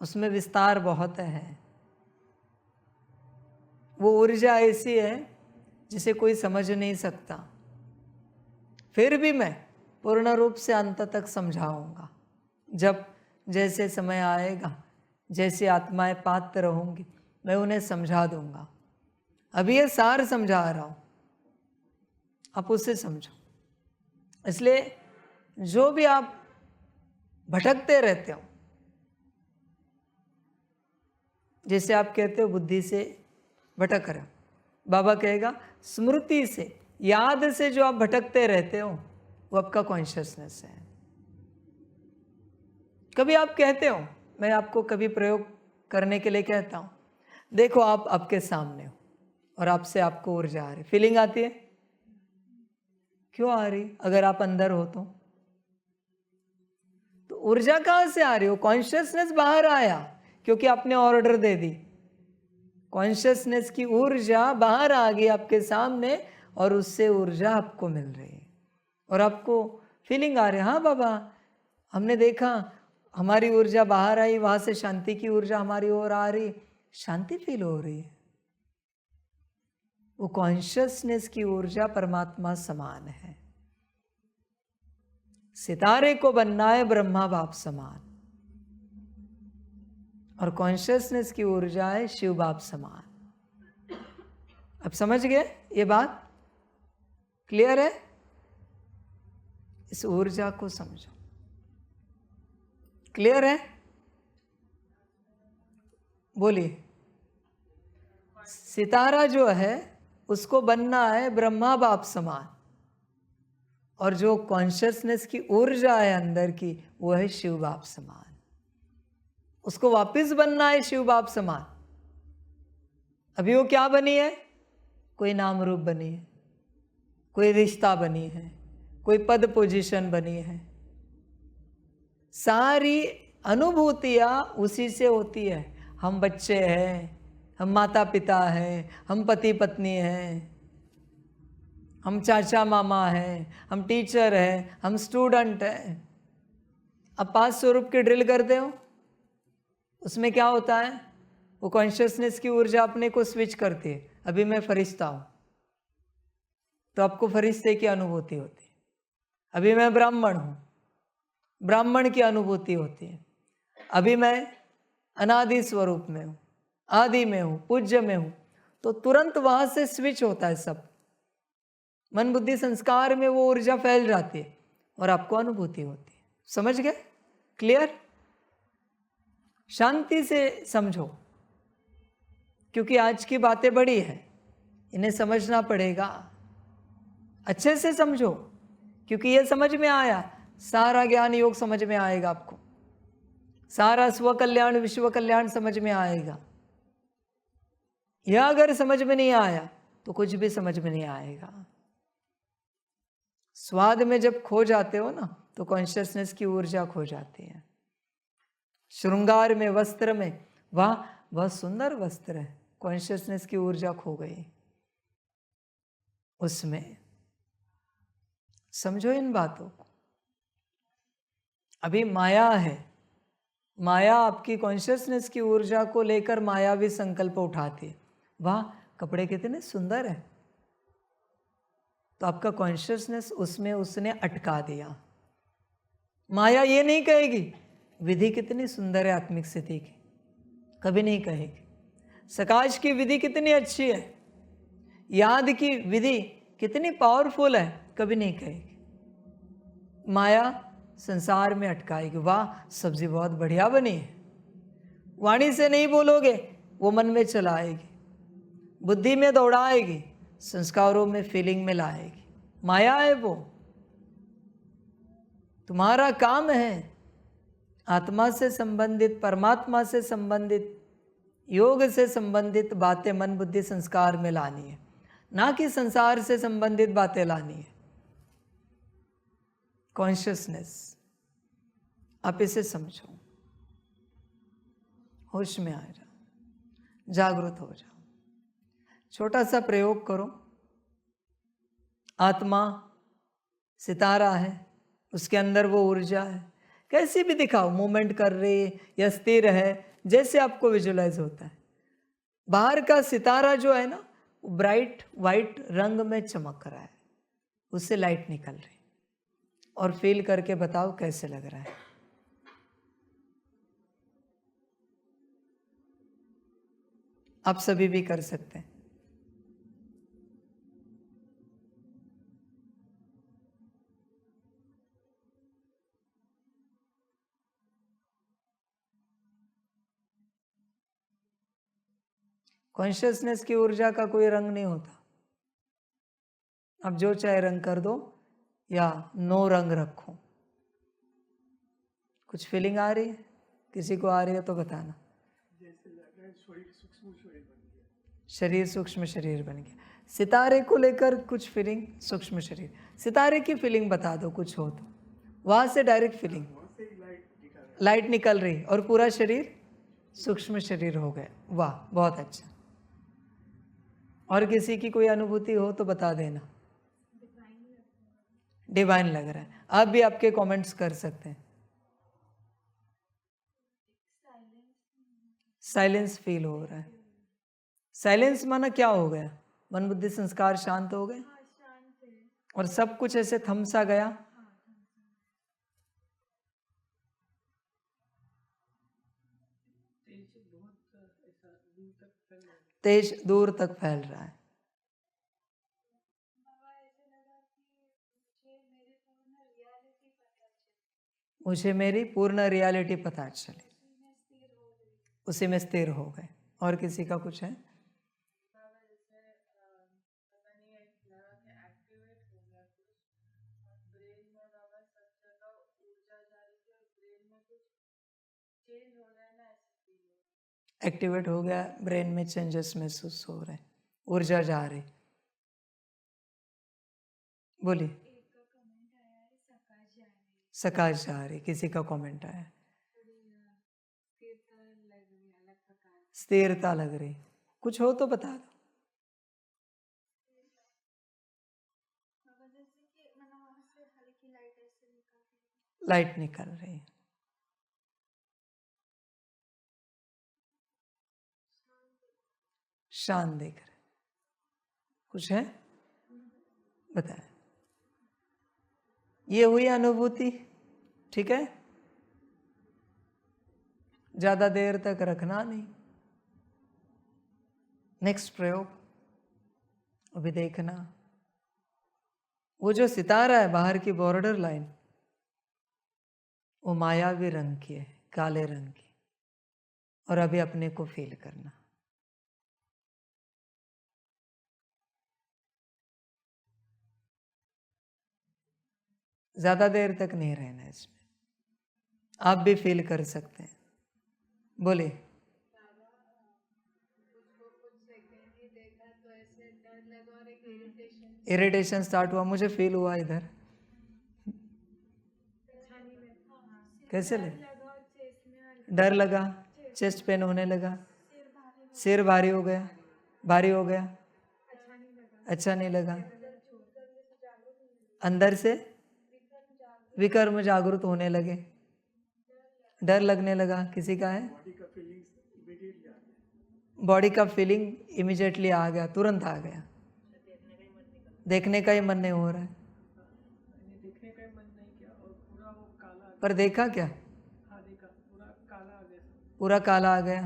उसमें विस्तार बहुत है। वो ऊर्जा ऐसी है जिसे कोई समझ नहीं सकता। फिर भी मैं पूर्ण रूप से अंत तक समझाऊंगा, जब जैसे समय आएगा, जैसे आत्माएं पात्र होंगी, मैं उन्हें समझा दूंगा। अभी ये सार समझा रहा हूं, आप उसे समझो। इसलिए जो भी आप भटकते रहते हो, जैसे आप कहते हो बुद्धि से भटक रहे हो, बाबा कहेगा स्मृति से, याद से जो आप भटकते रहते हो वो आपका कॉन्शियसनेस है। कभी आप कहते हो, मैं आपको कभी प्रयोग करने के लिए कहता हूं, देखो आप आपके सामने हो और आपसे आपको ऊर्जा आ रही, फीलिंग आती है? क्यों आ रही? अगर आप अंदर हो तो ऊर्जा कहां से आ रही हो? कॉन्शियसनेस बाहर आया क्योंकि आपने ऑर्डर दे दी। कॉन्शियसनेस की ऊर्जा बाहर आ गई आपके सामने, और उससे ऊर्जा आपको मिल रही है और आपको फीलिंग आ रही है, हाँ बाबा हमने देखा हमारी ऊर्जा बाहर आई, वहाँ से शांति की ऊर्जा हमारी ओर आ रही, शांति फील हो रही है। वो कॉन्शियसनेस की ऊर्जा परमात्मा समान है। सितारे को बनना है ब्रह्मा बाप समान, और कॉन्शियसनेस की ऊर्जा है शिव बाप समान। अब समझ गए ये बात? क्लियर है? इस ऊर्जा को समझो। क्लियर है? बोलिए। सितारा जो है उसको बनना है ब्रह्मा बाप समान, और जो कॉन्शियसनेस की ऊर्जा है अंदर की वो है शिव बाप समान। उसको वापस बनना है शिव बाप समान। अभी वो क्या बनी है? कोई नाम रूप बनी है, कोई रिश्ता बनी है, कोई पद पोजीशन बनी है। सारी अनुभूतियां उसी से होती है। हम बच्चे हैं, हम माता पिता हैं, हम पति पत्नी हैं, हम चाचा मामा हैं, हम टीचर हैं, हम स्टूडेंट हैं। अब 500 रुपये की ड्रिल करते हो, उसमें क्या होता है? वो कॉन्शियसनेस की ऊर्जा अपने को स्विच करती है। अभी मैं फरिश्ता हूँ तो आपको फरिश्ते की अनुभूति होती है। अभी मैं ब्राह्मण हूँ, ब्राह्मण की अनुभूति होती है। अभी मैं अनादि स्वरूप में हूँ, आदि में हूँ, पूज्य में हूँ, तो तुरंत वहाँ से स्विच होता है सब। मन बुद्धि संस्कार में वो ऊर्जा फैल जाती है और आपको अनुभूति होती है। समझ गए? क्लियर? शांति से समझो, क्योंकि आज की बातें बड़ी है, इन्हें समझना पड़ेगा। अच्छे से समझो, क्योंकि ये समझ में आया सारा ज्ञान योग समझ में आएगा आपको, सारा स्व कल्याण विश्व कल्याण समझ में आएगा। यह अगर समझ में नहीं आया तो कुछ भी समझ में नहीं आएगा। स्वाद में जब खो जाते हो ना तो कॉन्शियसनेस की ऊर्जा खो जाती है। श्रृंगार में, वस्त्र में, वाह वह सुंदर वस्त्र है, कॉन्शियसनेस की ऊर्जा खो गई उसमें। समझो इन बातों को। अभी माया है, माया आपकी कॉन्शियसनेस की ऊर्जा को लेकर मायावी संकल्प उठाती है। वाह कपड़े कितने सुंदर है, तो आपका कॉन्शियसनेस उसमें उसने अटका दिया। माया ये नहीं कहेगी विधि कितनी सुंदर है आत्मिक स्थिति की, कभी नहीं कहेगी। सकाश की विधि कितनी अच्छी है, याद की विधि कितनी पावरफुल है, कभी नहीं कहेगी। माया संसार में अटकाएगी। वाह सब्जी बहुत बढ़िया बनी है, वाणी से नहीं बोलोगे वो मन में चलाएगी, बुद्धि में दौड़ाएगी, संस्कारों में फीलिंग में लाएगी। माया है वो। तुम्हारा काम है आत्मा से संबंधित, परमात्मा से संबंधित, योग से संबंधित बातें मन बुद्धि संस्कार में लानी है, ना कि संसार से संबंधित बातें लानी है। कॉन्शियसनेस, आप इसे समझो, होश में आ जाओ, जागृत हो जाओ। छोटा सा प्रयोग करो। आत्मा सितारा है, उसके अंदर वो ऊर्जा है, कैसी भी दिखाओ, मूवमेंट कर रही है या स्थिर है, जैसे आपको विजुलाइज होता है। बाहर का सितारा जो है ना, ब्राइट वाइट रंग में चमक रहा है, उससे लाइट निकल रही, और फील करके बताओ कैसे लग रहा है। आप सभी भी कर सकते हैं। कॉन्शियसनेस की ऊर्जा का कोई रंग नहीं होता। अब जो चाहे रंग कर दो या नो रंग रखो। कुछ फीलिंग आ रही है? किसी को आ रही है तो बताना। जैसे लग रहा है सूक्ष्म शरीर बन गया। शरीर सूक्ष्म शरीर बन गया। सितारे को लेकर कुछ फीलिंग, सूक्ष्म शरीर, सितारे की फीलिंग बता दो कुछ हो तो, वहां से डायरेक्ट फीलिंग, लाइट निकल रही और पूरा शरीर सूक्ष्म शरीर हो गया। वाह बहुत अच्छा। और किसी की कोई अनुभूति हो तो बता देना। डिवाइन लग रहा है। आप भी आपके कमेंट्स कर सकते हैं। साइलेंस फील हो रहा है। साइलेंस माना क्या हो गया? मन बुद्धि संस्कार शांत हो गए और सब कुछ ऐसे थम सा गया। तेज दूर तक फैल रहा है। मुझे मेरी पूर्ण रियलिटी पता चली, उसी में स्थिर हो गए। और किसी का कुछ है? एक्टिवेट हो गया, ब्रेन में चेंजेस महसूस हो रहे, ऊर्जा जा रही। बोलिए। सकाश जा रही। किसी का कमेंट आया, स्थिरता लग रही। कुछ हो तो बता दो। लाइट निकल रही। शान देख रहे। कुछ है? बताए। ये हुई अनुभूति। ठीक है, ज्यादा देर तक रखना नहीं। नेक्स्ट प्रयोग अभी देखना। वो जो सितारा है बाहर की बॉर्डर लाइन, वो मायावी रंग की है, काले रंग की। और अभी अपने को फील करना। ज्यादा देर तक नहीं रहना इसमें। आप भी फील कर सकते हैं। बोले। इरिटेशन स्टार्ट हुआ, मुझे फील हुआ इधर। कैसे लगे? डर लगा, चेस्ट पेन होने लगा, सिर भारी हो गया। भारी हो गया, अच्छा नहीं लगा। अंदर से विकर्म जागृत होने लगे, डर लगने लगा। किसी का है? बॉडी का फीलिंग इमीडिएटली आ गया, तुरंत आ गया। देखने का ही मन नहीं हो रहा है। पर देखा क्या? पूरा काला आ गया।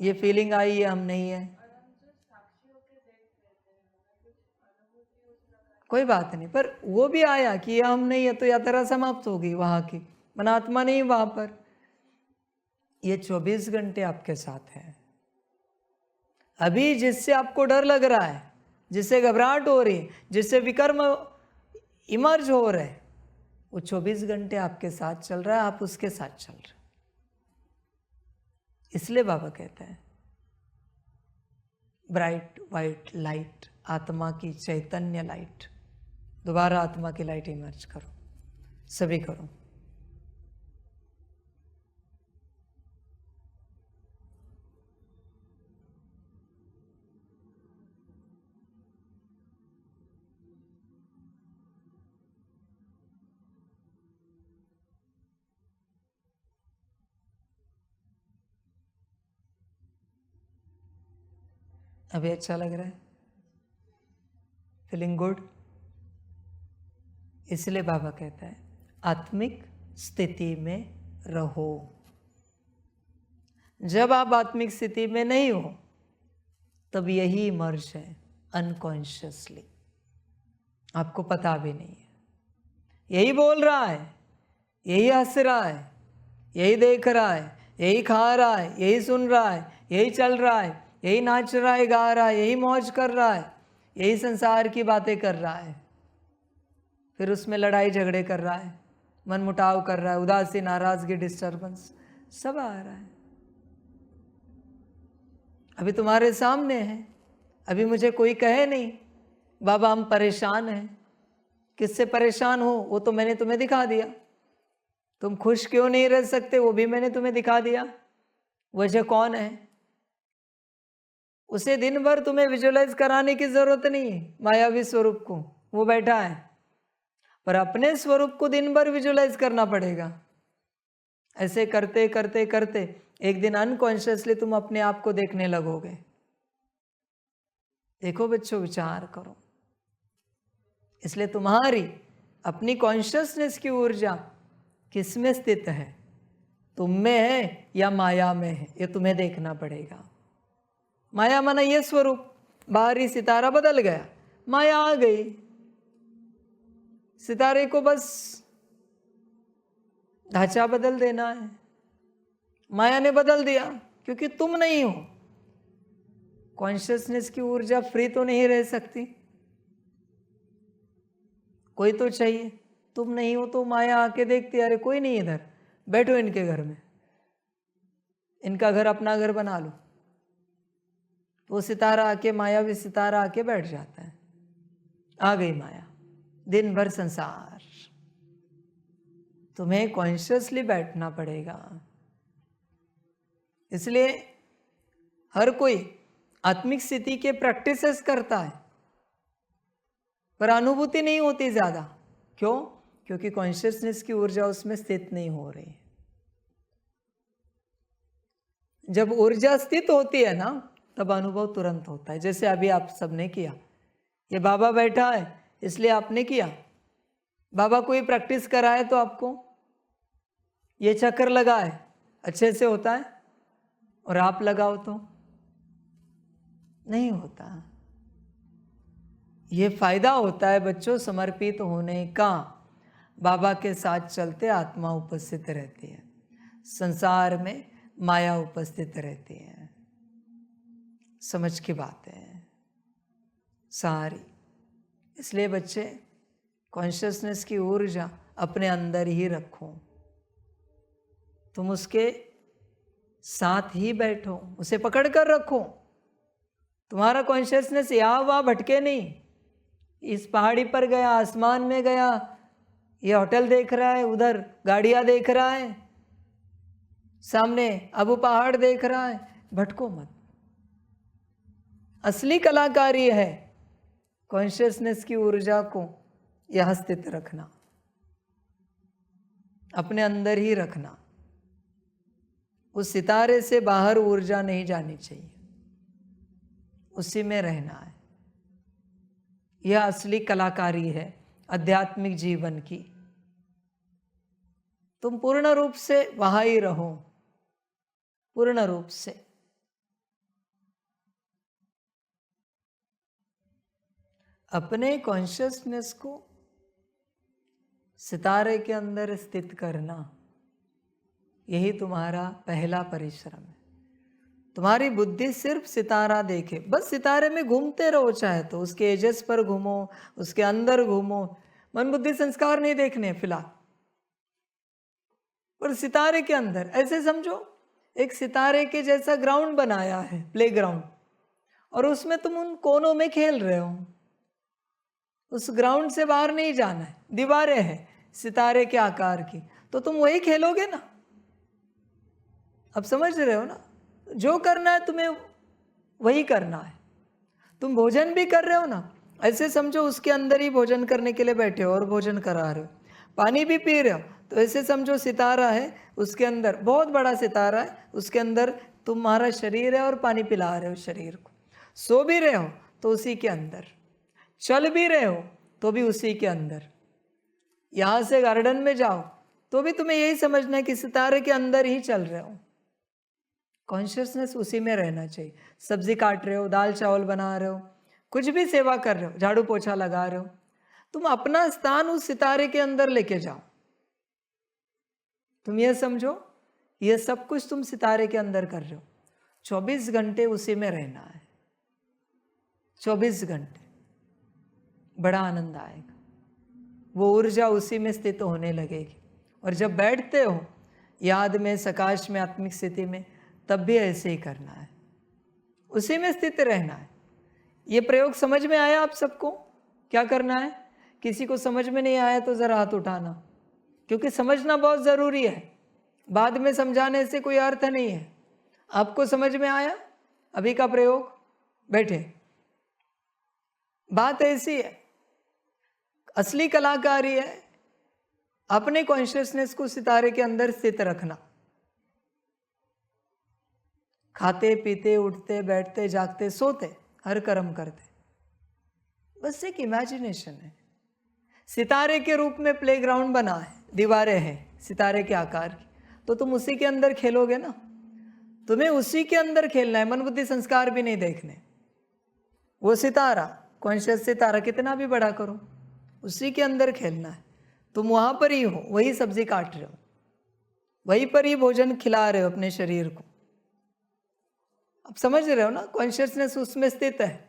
ये फीलिंग आई, ये हम नहीं है। कोई बात नहीं, पर वो भी आया कि ये हम नहीं है, तो यात्रा समाप्त होगी वहां की। मनात्मा नहीं वहां पर। ये 24 घंटे आपके साथ है। अभी जिससे आपको डर लग रहा है, जिससे घबराहट हो रही है, जिससे विकर्म इमर्ज हो रहे, वो 24 घंटे आपके साथ चल रहा है, आप उसके साथ चल रहे। इसलिए बाबा कहते हैं ब्राइट वाइट लाइट, आत्मा की चैतन्य लाइट। दोबारा आत्मा की लाइट इमर्ज करो, सभी करो। अभी अच्छा लग रहा है? Feeling good? इसलिए बाबा कहता है आत्मिक स्थिति में रहो। जब आप आत्मिक स्थिति में नहीं हो, तब यही इमर्ज है अनकॉन्शियसली, आपको पता भी नहीं है। यही बोल रहा है, यही हंस रहा है, यही देख रहा है, यही खा रहा है, यही सुन रहा है, यही चल रहा है, यही नाच रहा है, गा रहा है, यही मौज कर रहा है, यही संसार की बातें कर रहा है। फिर उसमें लड़ाई झगड़े कर रहा है, मन मुटाव कर रहा है, उदासी, नाराजगी, डिस्टर्बेंस सब आ रहा है। अभी तुम्हारे सामने है। अभी मुझे कोई कहे नहीं बाबा हम परेशान हैं। किससे परेशान हो वो तो मैंने तुम्हें दिखा दिया। तुम खुश क्यों नहीं रह सकते वो भी मैंने तुम्हें दिखा दिया। वजह कौन है? उसे दिन भर तुम्हें विजुअलाइज कराने की जरूरत नहीं है, मायावी स्वरूप को, वो बैठा है। पर अपने स्वरूप को दिन भर विजुअलाइज करना पड़ेगा। ऐसे करते करते करते एक दिन अनकॉन्शियसली तुम अपने आप को देखने लगोगे। देखो बच्चों, विचार करो। इसलिए तुम्हारी अपनी कॉन्शियसनेस की ऊर्जा किस में स्थित है? तुम में है या माया में है? ये तुम्हें देखना पड़ेगा। माया माना ये स्वरूप, बाहरी सितारा बदल गया, माया आ गई। सितारे को बस ढांचा बदल देना है। माया ने बदल दिया क्योंकि तुम नहीं हो। कॉन्शियसनेस की ऊर्जा फ्री तो नहीं रह सकती, कोई तो चाहिए। तुम नहीं हो तो माया आके देखती, अरे कोई नहीं इधर, बैठो इनके घर में, इनका घर अपना घर बना लो। वो सितारा आके, मायावी सितारा आके बैठ जाता है। आ गई माया, दिन भर संसार। तुम्हें कॉन्शियसली बैठना पड़ेगा। इसलिए हर कोई आत्मिक स्थिति के प्रैक्टिसेस करता है, पर अनुभूति नहीं होती ज्यादा। क्यों? क्योंकि कॉन्शियसनेस की ऊर्जा उसमें स्थित नहीं हो रही। जब ऊर्जा स्थित होती है ना, तब अनुभव तुरंत होता है। जैसे अभी आप सबने किया, ये बाबा बैठा है इसलिए आपने किया। बाबा कोई प्रैक्टिस कराए तो आपको ये चक्कर लगा है, अच्छे से होता है, और आप लगाओ तो नहीं होता। ये फायदा होता है बच्चों समर्पित होने का। बाबा के साथ चलते आत्मा उपस्थित रहती है, संसार में माया उपस्थित रहती है। समझ की बात है सारी। इसलिए बच्चे कॉन्शियसनेस की ऊर्जा अपने अंदर ही रखो। तुम उसके साथ ही बैठो, उसे पकड़ कर रखो। तुम्हारा कॉन्शियसनेस यहाँ वहाँ भटके नहीं। इस पहाड़ी पर गया, आसमान में गया, ये होटल देख रहा है, उधर गाड़ियाँ देख रहा है, सामने अबू पहाड़ देख रहा है, भटको मत। असली कलाकारी है कॉन्शियसनेस की ऊर्जा को यह स्थित रखना, अपने अंदर ही रखना। उस सितारे से बाहर ऊर्जा नहीं जानी चाहिए, उसी में रहना है। यह असली कलाकारी है आध्यात्मिक जीवन की। तुम पूर्ण रूप से वहां ही रहो, पूर्ण रूप से। अपने कॉन्शियसनेस को सितारे के अंदर स्थित करना, यही तुम्हारा पहला परिश्रम है। तुम्हारी बुद्धि सिर्फ सितारा देखे, बस सितारे में घूमते रहो, चाहे तो उसके एजेस पर घूमो, उसके अंदर घूमो। मन बुद्धि संस्कार नहीं देखने फिलहाल, पर सितारे के अंदर ऐसे समझो एक सितारे के जैसा ग्राउंड बनाया है, प्ले ग्राउंड, और उसमें तुम उन कोनों में खेल रहे हो। उस ग्राउंड से बाहर नहीं जाना है, दीवारें हैं सितारे के आकार की, तो तुम वही खेलोगे ना। अब समझ रहे हो ना, जो करना है तुम्हें वही करना है। तुम भोजन भी कर रहे हो ना, ऐसे समझो उसके अंदर ही भोजन करने के लिए बैठे हो और भोजन करा रहे हो। पानी भी पी रहे हो तो ऐसे समझो सितारा है, उसके अंदर बहुत बड़ा सितारा है, उसके अंदर तुम्हारा शरीर है और पानी पिला रहे हो शरीर को। सो भी रहे हो तो उसी के अंदर, चल भी रहे हो तो भी उसी के अंदर। यहाँ से गार्डन में जाओ तो भी तुम्हें यही समझना है कि सितारे के अंदर ही चल रहे हो। कॉन्शियसनेस उसी में रहना चाहिए। सब्जी काट रहे हो, दाल चावल बना रहे हो, कुछ भी सेवा कर रहे हो, झाड़ू पोछा लगा रहे हो, तुम अपना स्थान उस सितारे के अंदर लेके जाओ। तुम ये समझो ये सब कुछ तुम सितारे के अंदर कर रहे हो। 24 घंटे उसी में रहना है, 24 घंटे। बड़ा आनंद आएगा, वो ऊर्जा उसी में स्थित होने लगेगी। और जब बैठते हो याद में, सकाश में, आत्मिक स्थिति में, तब भी ऐसे ही करना है, उसी में स्थित रहना है। ये प्रयोग समझ में आया आप सबको? क्या करना है? किसी को समझ में नहीं आया तो जरा हाथ उठाना। क्योंकि समझना बहुत ज़रूरी है, बाद में समझाने से कोई अर्थ नहीं है। आपको समझ में आया अभी का प्रयोग? बैठे। बात ऐसी है, असली कलाकारी है अपने कॉन्शियसनेस को सितारे के अंदर स्थित रखना। खाते पीते उठते बैठते जागते सोते हर कर्म करते, बस एक इमेजिनेशन है। सितारे के रूप में प्लेग्राउंड बना है, दीवारें हैं सितारे के आकार की, तो तुम उसी के अंदर खेलोगे ना। तुम्हें उसी के अंदर खेलना है, मन बुद्धि संस्कार भी नहीं देखने। वो सितारा, कॉन्शियस सितारा कितना भी बड़ा करो, उसी के अंदर खेलना है। तुम वहां पर ही हो, वही सब्जी काट रहे हो, वहीं पर ही भोजन खिला रहे हो अपने शरीर को। अब समझ रहे हो ना, कॉन्शियसनेस उसमें स्थित है।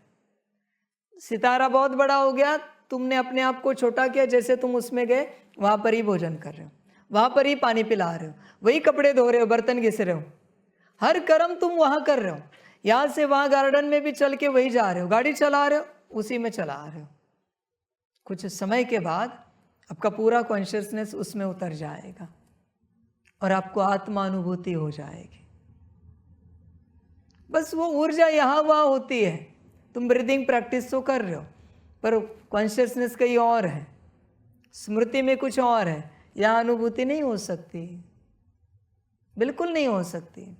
सितारा बहुत बड़ा हो गया, तुमने अपने आप को छोटा किया, जैसे तुम उसमें गए वहां पर ही भोजन कर रहे हो, वहां पर ही पानी पिला रहे हो, वही कपड़े धो रहे हो, बर्तन घिस रहे हो, हर कर्म तुम वहां कर रहे हो। यहां से वहां गार्डन में भी चल के वही जा रहे हो, गाड़ी चला रहे हो उसी में चला रहे हो। कुछ समय के बाद आपका पूरा कॉन्शियसनेस उसमें उतर जाएगा और आपको आत्मा अनुभूति हो जाएगी। बस वो ऊर्जा यहाँ वहाँ होती है। तुम ब्रीदिंग प्रैक्टिस तो कर रहे हो, पर कॉन्शियसनेस कहीं और है, स्मृति में कुछ और है। यहाँ अनुभूति नहीं हो सकती, बिल्कुल नहीं हो सकती।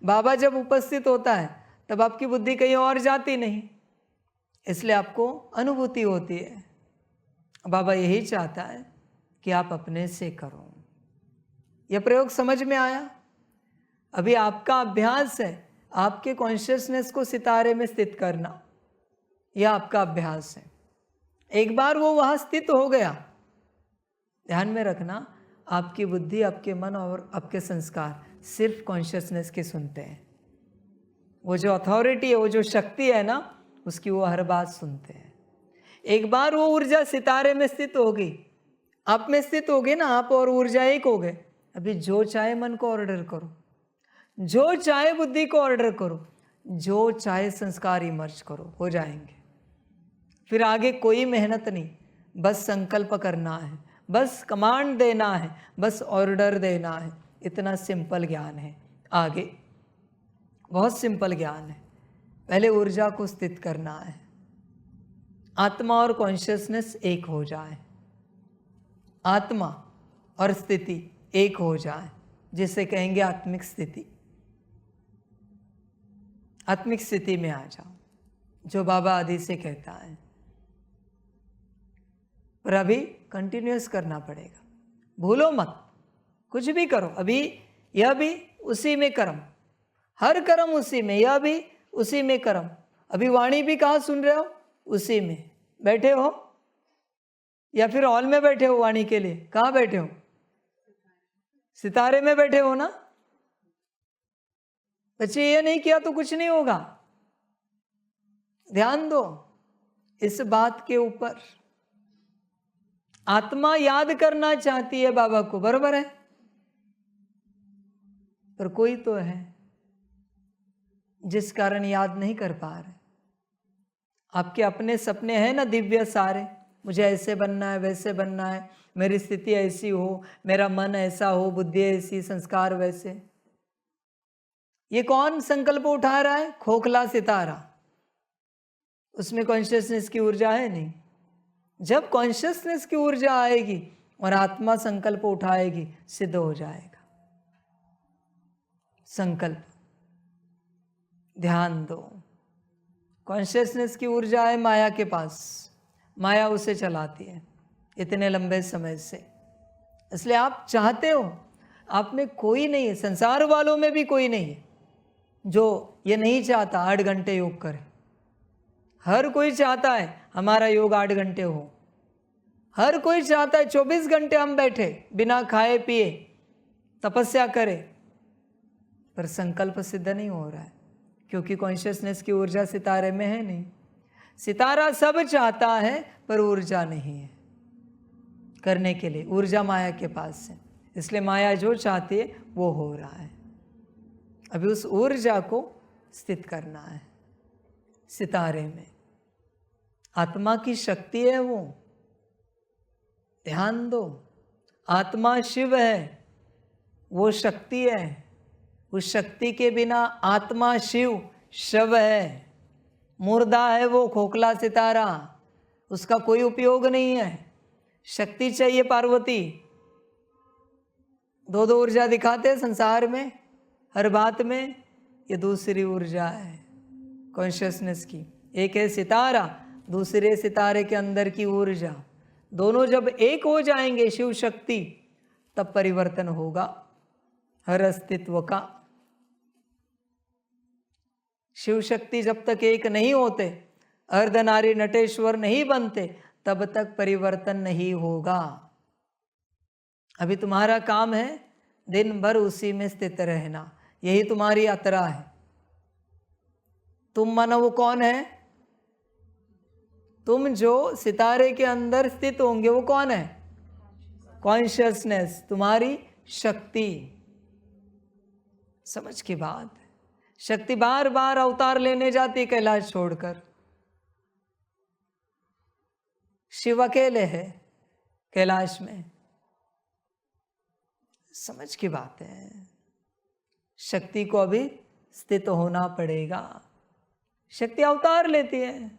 बाबा जब उपस्थित होता है तब आपकी बुद्धि कहीं और जाती नहीं, इसलिए आपको अनुभूति होती है। बाबा यही चाहता है कि आप अपने से करो। यह प्रयोग समझ में आया? अभी आपका अभ्यास है आपके कॉन्शियसनेस को सितारे में स्थित करना, यह आपका अभ्यास है। एक बार वो वहां स्थित हो गया, ध्यान में रखना, आपकी बुद्धि, आपके मन और आपके संस्कार सिर्फ कॉन्शियसनेस के सुनते हैं। वो जो अथॉरिटी है, वो जो शक्ति है ना, उसकी वो हर बात सुनते हैं। एक बार वो ऊर्जा सितारे में स्थित होगी, आप में स्थित होगी ना, आप और ऊर्जा एक हो गए। अभी जो चाहे मन को ऑर्डर करो, जो चाहे बुद्धि को ऑर्डर करो, जो चाहे संस्कार इमर्ज करो, हो जाएंगे। फिर आगे कोई मेहनत नहीं, बस संकल्प करना है, बस कमांड देना है, बस ऑर्डर देना है। इतना सिंपल ज्ञान है। आगे बहुत सिंपल ज्ञान है। पहले ऊर्जा को स्थित करना है, आत्मा और कॉन्शियसनेस एक हो जाए, आत्मा और स्थिति एक हो जाए, जिसे कहेंगे आत्मिक स्थिति। आत्मिक स्थिति में आ जाओ, जो बाबा आदि से कहता है। पर अभी कंटिन्यूअस करना पड़ेगा, भूलो मत, कुछ भी करो। अभी यह भी उसी में कर्म, हर कर्म उसी में, यह भी उसी में कर्म। अभी वाणी भी कहाँ सुन रहे हो? उसी में बैठे हो, या फिर हॉल में बैठे हो वाणी के लिए? कहाँ बैठे हो? सितारे में बैठे हो ना। बच्चे ये नहीं किया तो कुछ नहीं होगा। ध्यान दो इस बात के ऊपर। आत्मा याद करना चाहती है बाबा को, बरोबर है, पर कोई तो है जिस कारण याद नहीं कर पा रहे। आपके अपने सपने हैं ना दिव्य सारे, मुझे ऐसे बनना है, वैसे बनना है, मेरी स्थिति ऐसी हो, मेरा मन ऐसा हो, बुद्धि ऐसी, संस्कार वैसे। ये कौन संकल्प उठा रहा है? खोखला सितारा। उसमें कॉन्शियसनेस की ऊर्जा है नहीं। जब कॉन्शियसनेस की ऊर्जा आएगी और आत्मा संकल्प उठाएगी, सिद्ध हो जाएगा संकल्प। ध्यान दो, कॉन्शियसनेस की ऊर्जा है माया के पास, माया उसे चलाती है इतने लंबे समय से। इसलिए आप चाहते हो, आप में कोई नहीं है, संसार वालों में भी कोई नहीं है जो ये नहीं चाहता 8 घंटे योग करे। हर कोई चाहता है हमारा योग 8 घंटे हो। हर कोई चाहता है 24 घंटे हम बैठे बिना खाए पिए तपस्या करें, पर संकल्प सिद्ध नहीं हो रहा है क्योंकि कॉन्शियसनेस की ऊर्जा सितारे में है नहीं। सितारा सब चाहता है पर ऊर्जा नहीं है करने के लिए, ऊर्जा माया के पास है। इसलिए माया जो चाहती है वो हो रहा है। अभी उस ऊर्जा को स्थित करना है सितारे में। आत्मा की शक्ति है वो, ध्यान दो। आत्मा शिव है, वो शक्ति है। उस शक्ति के बिना आत्मा शिव शव है, मुर्दा है वो, खोखला सितारा, उसका कोई उपयोग नहीं है। शक्ति चाहिए पार्वती। दो दो ऊर्जा दिखाते हैं संसार में, हर बात में। ये दूसरी ऊर्जा है कॉन्शियसनेस की। एक है सितारा, दूसरे सितारे के अंदर की ऊर्जा। दोनों जब एक हो जाएंगे शिव शक्ति, तब परिवर्तन होगा हर अस्तित्व का। शिव शक्ति जब तक एक नहीं होते, अर्धनारी नटेश्वर नहीं बनते, तब तक परिवर्तन नहीं होगा। अभी तुम्हारा काम है दिन भर उसी में स्थित रहना, यही तुम्हारी यात्रा है। तुम मानो वो कौन है? तुम जो सितारे के अंदर स्थित होंगे वो कौन है? कॉन्शियसनेस, तुम्हारी शक्ति। समझ की बात। शक्ति बार बार अवतार लेने जाती कैलाश छोड़कर। शिव अकेले है कैलाश में। समझ की बात है। शक्ति को अभी स्थित होना पड़ेगा। शक्ति अवतार लेती है।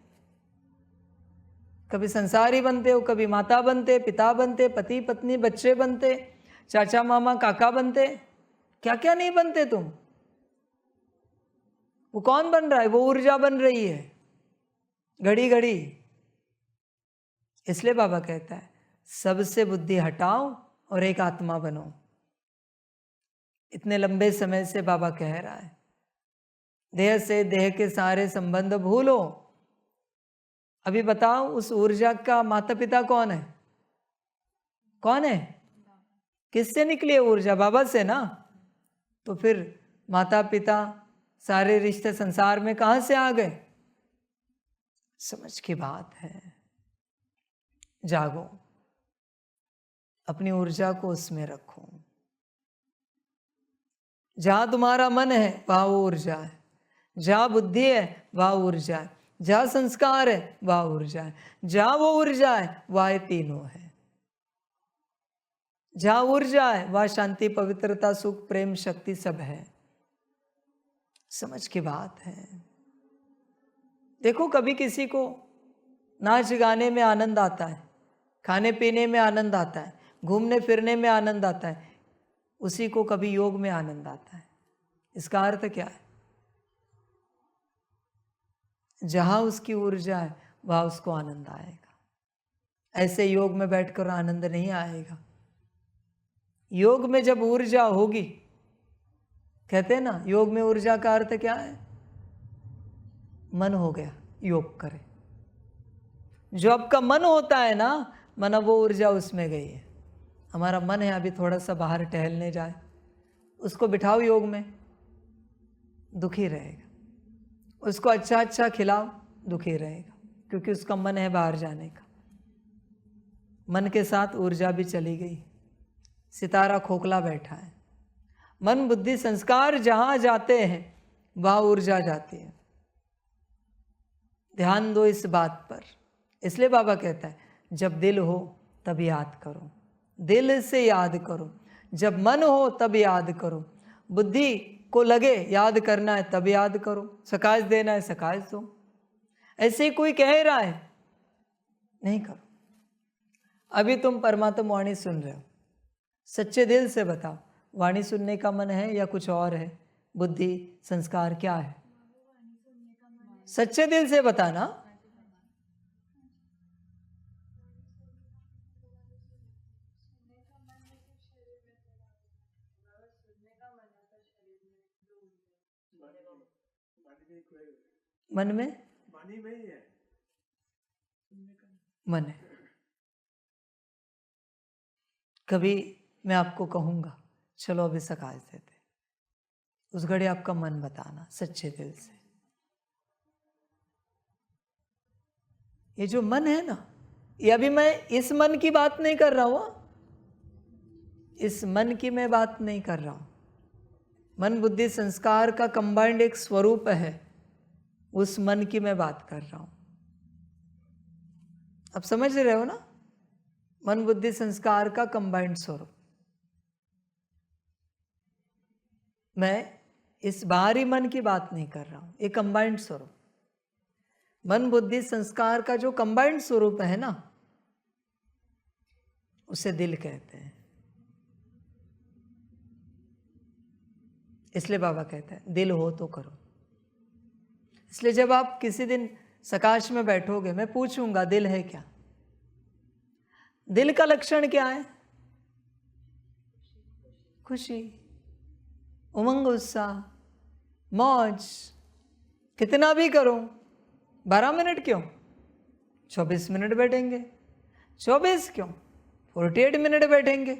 कभी संसारी बनते हो, कभी माता बनते, पिता बनते, पति पत्नी, बच्चे बनते, चाचा मामा काका बनते, क्या क्या नहीं बनते तुम। वो कौन बन रहा है? वो ऊर्जा बन रही है घड़ी घड़ी। इसलिए बाबा कहता है सबसे बुद्धि हटाओ और एक आत्मा बनो। इतने लंबे समय से बाबा कह रहा है देह से देह के सारे संबंध भूलो। अभी बताओ उस ऊर्जा का माता पिता कौन है? कौन है? किससे निकली है ऊर्जा? बाबा से ना। तो फिर माता पिता सारे रिश्ते संसार में कहां से आ गए? समझ की बात है। जागो, अपनी ऊर्जा को उसमें रखो। जहां तुम्हारा मन है वहां वो ऊर्जा है, जहां बुद्धि है वहां ऊर्जा है, जहां संस्कार है वहां ऊर्जा है, जहां वो ऊर्जा है वह तीनों है। जहां ऊर्जा है वहां शांति, पवित्रता, सुख, प्रेम, शक्ति सब है। समझ की बात है। देखो कभी किसी को नाच गाने में आनंद आता है, खाने पीने में आनंद आता है, घूमने फिरने में आनंद आता है, उसी को कभी योग में आनंद आता है। इसका अर्थ क्या है? जहां उसकी ऊर्जा है वहां उसको आनंद आएगा। ऐसे योग में बैठकर आनंद नहीं आएगा। योग में जब ऊर्जा होगी, कहते हैं ना योग में ऊर्जा का अर्थ क्या है? मन हो गया, योग करे। जो आपका मन होता है ना, मन, वो ऊर्जा उसमें गई है। हमारा मन है अभी थोड़ा सा बाहर टहलने जाए, उसको बिठाओ योग में, दुखी रहेगा। उसको अच्छा अच्छा खिलाओ, दुखी रहेगा, क्योंकि उसका मन है बाहर जाने का। मन के साथ ऊर्जा भी चली गई, सितारा खोखला बैठा है। मन बुद्धि संस्कार जहां जाते हैं वहां ऊर्जा जाती है। ध्यान दो इस बात पर। इसलिए बाबा कहता है जब दिल हो तब याद करो, दिल से याद करो। जब मन हो तब याद करो। बुद्धि को लगे याद करना है तब याद करो, सकाश देना है सकाश दो। ऐसे ही कोई कह रहा है नहीं करो। अभी तुम परमात्मा वाणी सुन रहे हो, सच्चे दिल से बताओ, वाणी सुनने का मन है या कुछ और है? बुद्धि संस्कार क्या है? सच्चे दिल से बताना। मन में मन है। कभी मैं आपको कहूंगा चलो अभी सकाश देते, उस घड़ी आपका मन बताना सच्चे दिल से। ये जो मन है ना, ये अभी मैं इस मन की बात नहीं कर रहा हूं, इस मन की मैं बात नहीं कर रहा हूं। मन बुद्धि संस्कार का कंबाइंड एक स्वरूप है, उस मन की मैं बात कर रहा हूं। अब समझ रहे हो ना? मन बुद्धि संस्कार का कंबाइंड स्वरूप। मैं इस बाहरी मन की बात नहीं कर रहा हूं, ये कंबाइंड स्वरूप। मन बुद्धि संस्कार का जो कंबाइंड स्वरूप है ना, उसे दिल कहते हैं। इसलिए बाबा कहते हैं दिल हो तो करो। इसलिए जब आप किसी दिन सकाश में बैठोगे, मैं पूछूंगा दिल है क्या? दिल का लक्षण क्या है? खुशी, उमंग, उत्साह, मौज। कितना भी करो, 12 मिनट क्यों, 24 मिनट बैठेंगे। 24 क्यों, 48 मिनट बैठेंगे।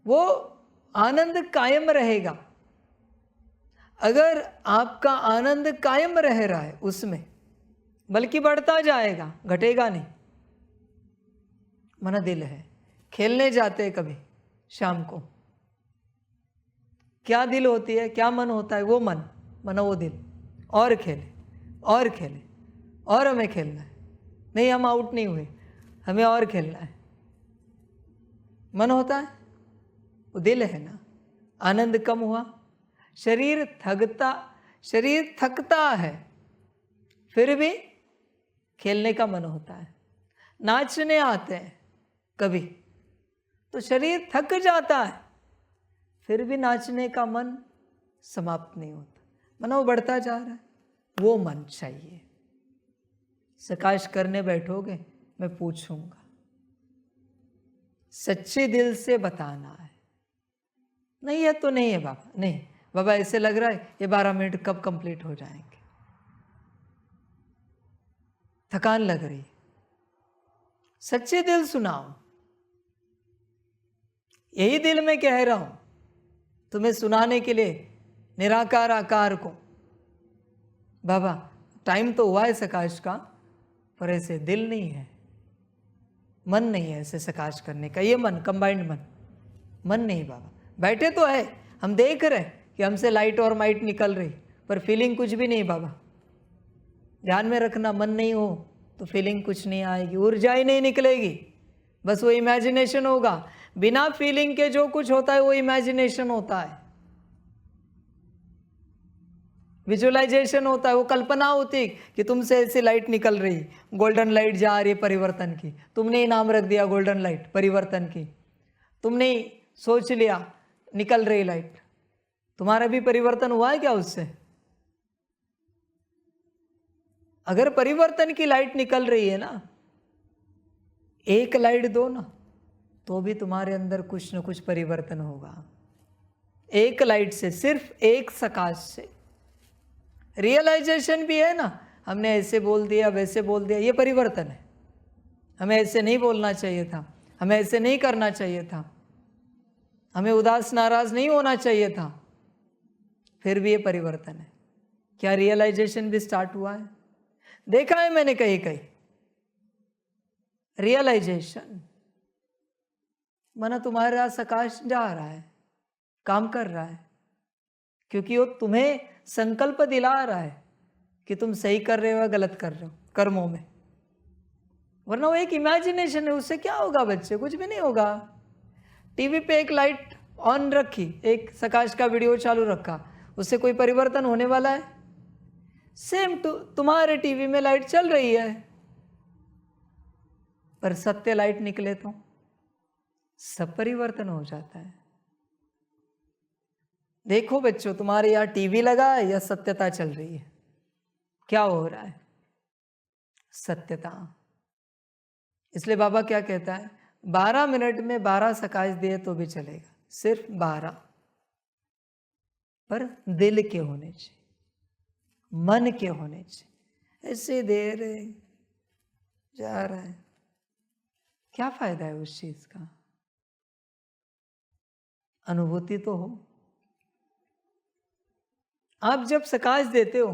वो आनंद कायम रहेगा। अगर आपका आनंद कायम रह रहा है उसमें, बल्कि बढ़ता जाएगा, घटेगा नहीं। मना दिल है। खेलने जाते हैं कभी शाम को, क्या दिल होती है, क्या मन होता है? वो मन, मना वो दिल। और खेले और खेले, और हमें खेलना है। नहीं, हम आउट नहीं हुए, हमें और खेलना है। मन होता है, वो दिल है ना। आनंद कम हुआ, शरीर थकता है, फिर भी खेलने का मन होता है। नाचने आते हैं कभी, तो शरीर थक जाता है, फिर भी नाचने का मन समाप्त नहीं होता। मन वो बढ़ता जा रहा है। वो मन चाहिए। सकाश करने बैठोगे, मैं पूछूंगा, सच्चे दिल से बताना है। नहीं है तो नहीं है बाबा, नहीं बाबा ऐसे लग रहा है ये 12 मिनट कब कंप्लीट हो जाएंगे, थकान लग रही। सच्चे दिल सुनाओ। यही दिल में कह रहा हूं तुम्हें सुनाने के लिए, निराकार आकार को। बाबा टाइम तो हुआ है सकाश का, पर ऐसे दिल नहीं है, मन नहीं है ऐसे सकाश करने का। ये मन कंबाइंड मन नहीं बाबा। बैठे तो है, हम देख रहे कि हमसे लाइट और माइट निकल रही, पर फीलिंग कुछ भी नहीं बाबा। ध्यान में रखना, मन नहीं हो तो फीलिंग कुछ नहीं आएगी, ऊर्जा ही नहीं निकलेगी, बस वो इमेजिनेशन होगा। बिना फीलिंग के जो कुछ होता है वो इमेजिनेशन होता है, विजुअलाइजेशन होता है। वो कल्पना होती है कि तुमसे ऐसी लाइट निकल रही, गोल्डन लाइट जा रही है परिवर्तन की। तुमने ही नाम रख दिया गोल्डन लाइट, परिवर्तन की। तुमने ही सोच लिया निकल रही लाइट। तुम्हारा भी परिवर्तन हुआ है क्या उससे? अगर परिवर्तन की लाइट निकल रही है ना, एक लाइट दो ना, तो भी तुम्हारे अंदर कुछ न कुछ परिवर्तन होगा। एक लाइट से, सिर्फ एक सकाश से। रियलाइजेशन भी है ना, हमने ऐसे बोल दिया वैसे बोल दिया, ये परिवर्तन है। हमें ऐसे नहीं बोलना चाहिए था, हमें ऐसे नहीं करना चाहिए था, हमें उदास नाराज नहीं होना चाहिए था, फिर भी ये परिवर्तन है। क्या रियलाइजेशन भी स्टार्ट हुआ है? देखा है मैंने कहीं कहीं रियलाइजेशन। माना तुम्हारा सकाश जा रहा है, काम कर रहा है, क्योंकि वो तुम्हें संकल्प दिला रहा है कि तुम सही कर रहे हो या गलत कर रहे हो कर्मों में। वरना वो एक इमेजिनेशन है, उससे क्या होगा बच्चे? कुछ भी नहीं होगा। टीवी पे एक लाइट ऑन रखी, एक सकाश का वीडियो चालू रखा, उससे कोई परिवर्तन होने वाला है? सेम तुम्हारे टीवी में लाइट चल रही है, पर सत्य लाइट निकले तो सब परिवर्तन हो जाता है। देखो बच्चों, तुम्हारे यहाँ टीवी लगा है या सत्यता चल रही है? क्या हो रहा है? सत्यता। इसलिए बाबा क्या कहता है, 12 मिनट में 12 सकाश दिए तो भी चलेगा, सिर्फ 12, पर दिल के होने चाहिए, मन के होने चाहिए। ऐसे दे रहे जा रहा है, क्या फायदा है उस चीज का? अनुभूति तो हो। आप जब सकाश देते हो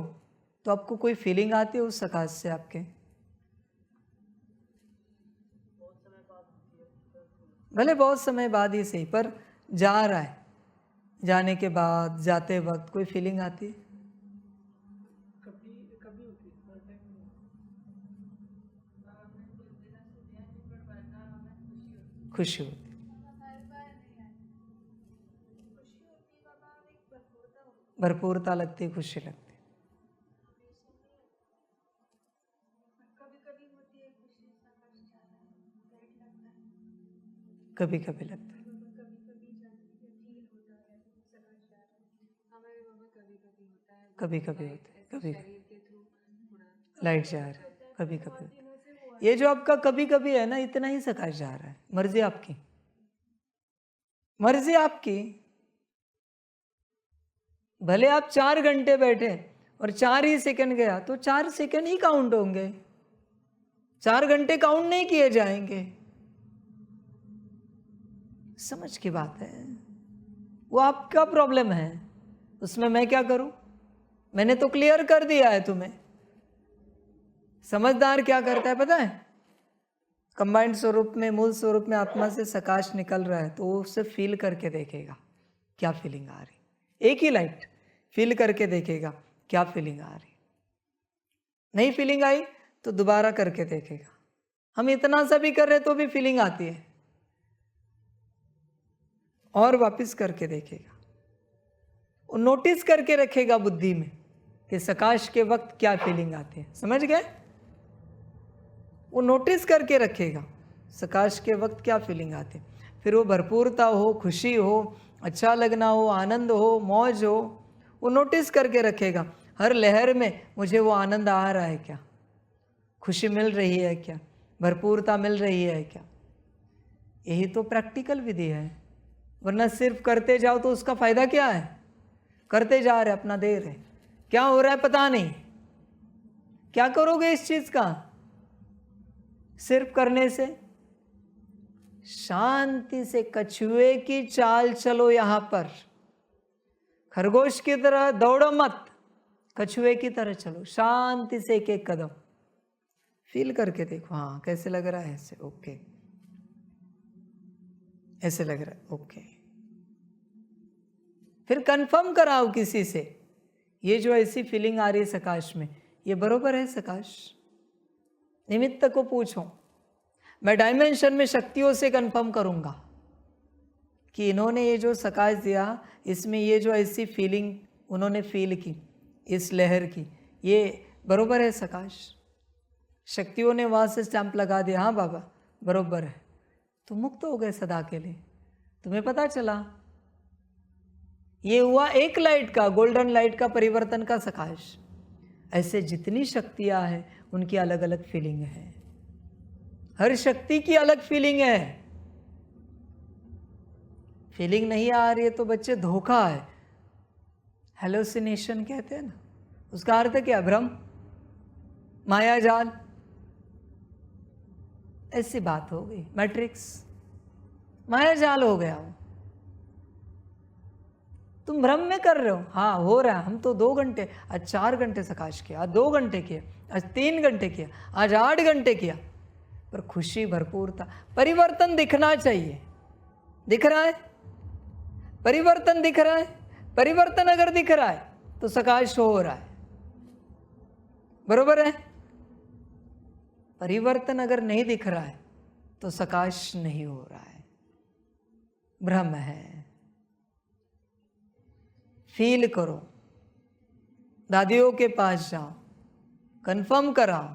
तो आपको कोई फीलिंग आती है उस सकाश से? आपके भले बहुत समय बाद ही सही, पर जा रहा है, जाने के बाद जाते वक्त कोई फीलिंग आती है? कभी कभी होती है, हर टाइम नहीं। खुशी होती, भरपूरता लगती, खुशी लगती। कभी कभी लगता है, कभी कभी होता है, कभी लाइट जा रहा है, कभी कभी होता है। ये जो आपका कभी कभी है ना, इतना ही सकाश जा रहा है। मर्जी आपकी, मर्जी आपकी। भले आप 4 घंटे बैठे और 4 ही सेकंड गया तो 4 सेकंड ही काउंट होंगे, 4 घंटे काउंट नहीं किए जाएंगे। समझ की बात है, वो आपका प्रॉब्लम है, उसमें मैं क्या करूं? मैंने तो क्लियर कर दिया है तुम्हें। समझदार क्या करता है पता है? कंबाइंड स्वरूप में, मूल स्वरूप में आत्मा से सकाश निकल रहा है तो वो उसे फील करके देखेगा क्या फीलिंग आ रही। एक ही लाइट फील करके देखेगा क्या फीलिंग आ रही। नहीं फीलिंग आई तो दोबारा करके देखेगा। हम इतना सा भी कर रहे तो भी फीलिंग आती है, और वापस करके देखेगा। वो नोटिस करके रखेगा बुद्धि में कि सकाश के वक्त क्या फीलिंग आती है। समझ गए? वो नोटिस करके रखेगा सकाश के वक्त क्या फीलिंग आती है। फिर वो भरपूरता हो, खुशी हो, अच्छा लगना हो, आनंद हो, मौज हो, वो नोटिस करके रखेगा। हर लहर में मुझे वो आनंद आ रहा है क्या, खुशी मिल रही है क्या, भरपूरता मिल रही है क्या। यही तो प्रैक्टिकल विधि है। वरना सिर्फ करते जाओ तो उसका फायदा क्या है? करते जा रहे, अपना दे रहे, क्या हो रहा है पता नहीं। क्या करोगे इस चीज का? सिर्फ करने से? शांति से कछुए की चाल चलो। यहां पर खरगोश की तरह दौड़ो मत, कछुए की तरह चलो, शांति से एक एक कदम फील करके देखो। हाँ कैसे लग रहा है? ऐसे, ओके, ऐसे लग रहा है, ओके। फिर कंफर्म कराओ किसी से, ये जो ऐसी फीलिंग आ रही है सकाश में, ये बरोबर है सकाश? निमित्त को पूछो। मैं डायमेंशन में शक्तियों से कंफर्म करूंगा कि इन्होंने ये जो सकाश दिया, इसमें ये जो ऐसी फीलिंग उन्होंने फील की इस लहर की, ये बरोबर है सकाश? शक्तियों ने वहां से स्टैंप लगा दिया, हाँ बाबा बरोबर है। तुम मुक्त हो गए सदा के लिए। तुम्हें पता चला ये हुआ एक लाइट का, गोल्डन लाइट का परिवर्तन का सकाश। ऐसे जितनी शक्तियां हैं उनकी अलग अलग फीलिंग है, हर शक्ति की अलग फीलिंग है। फीलिंग नहीं आ रही है तो बच्चे धोखा है, हेलोसिनेशन कहते हैं ना, उसका अर्थ क्या? भ्रम, मायाजाल, ऐसी बात हो गई। मैट्रिक्स, मायाजाल हो गया वो। तुम भ्रम में कर रहे हो। हाँ हो रहा है, हम तो 2 घंटे, आज 4 घंटे सकाश किया, आज 2 घंटे किया, आज 3 घंटे किया, आज 8 घंटे किया, पर खुशी भरपूरता, परिवर्तन दिखना चाहिए। दिख रहा है? परिवर्तन दिख रहा है? परिवर्तन अगर दिख रहा है तो सकाश हो रहा है, बरोबर है? परिवर्तन अगर नहीं दिख रहा है तो सकाश नहीं हो रहा है, भ्रम है। फील करो, दादियों के पास जाओ, कंफर्म कराओ।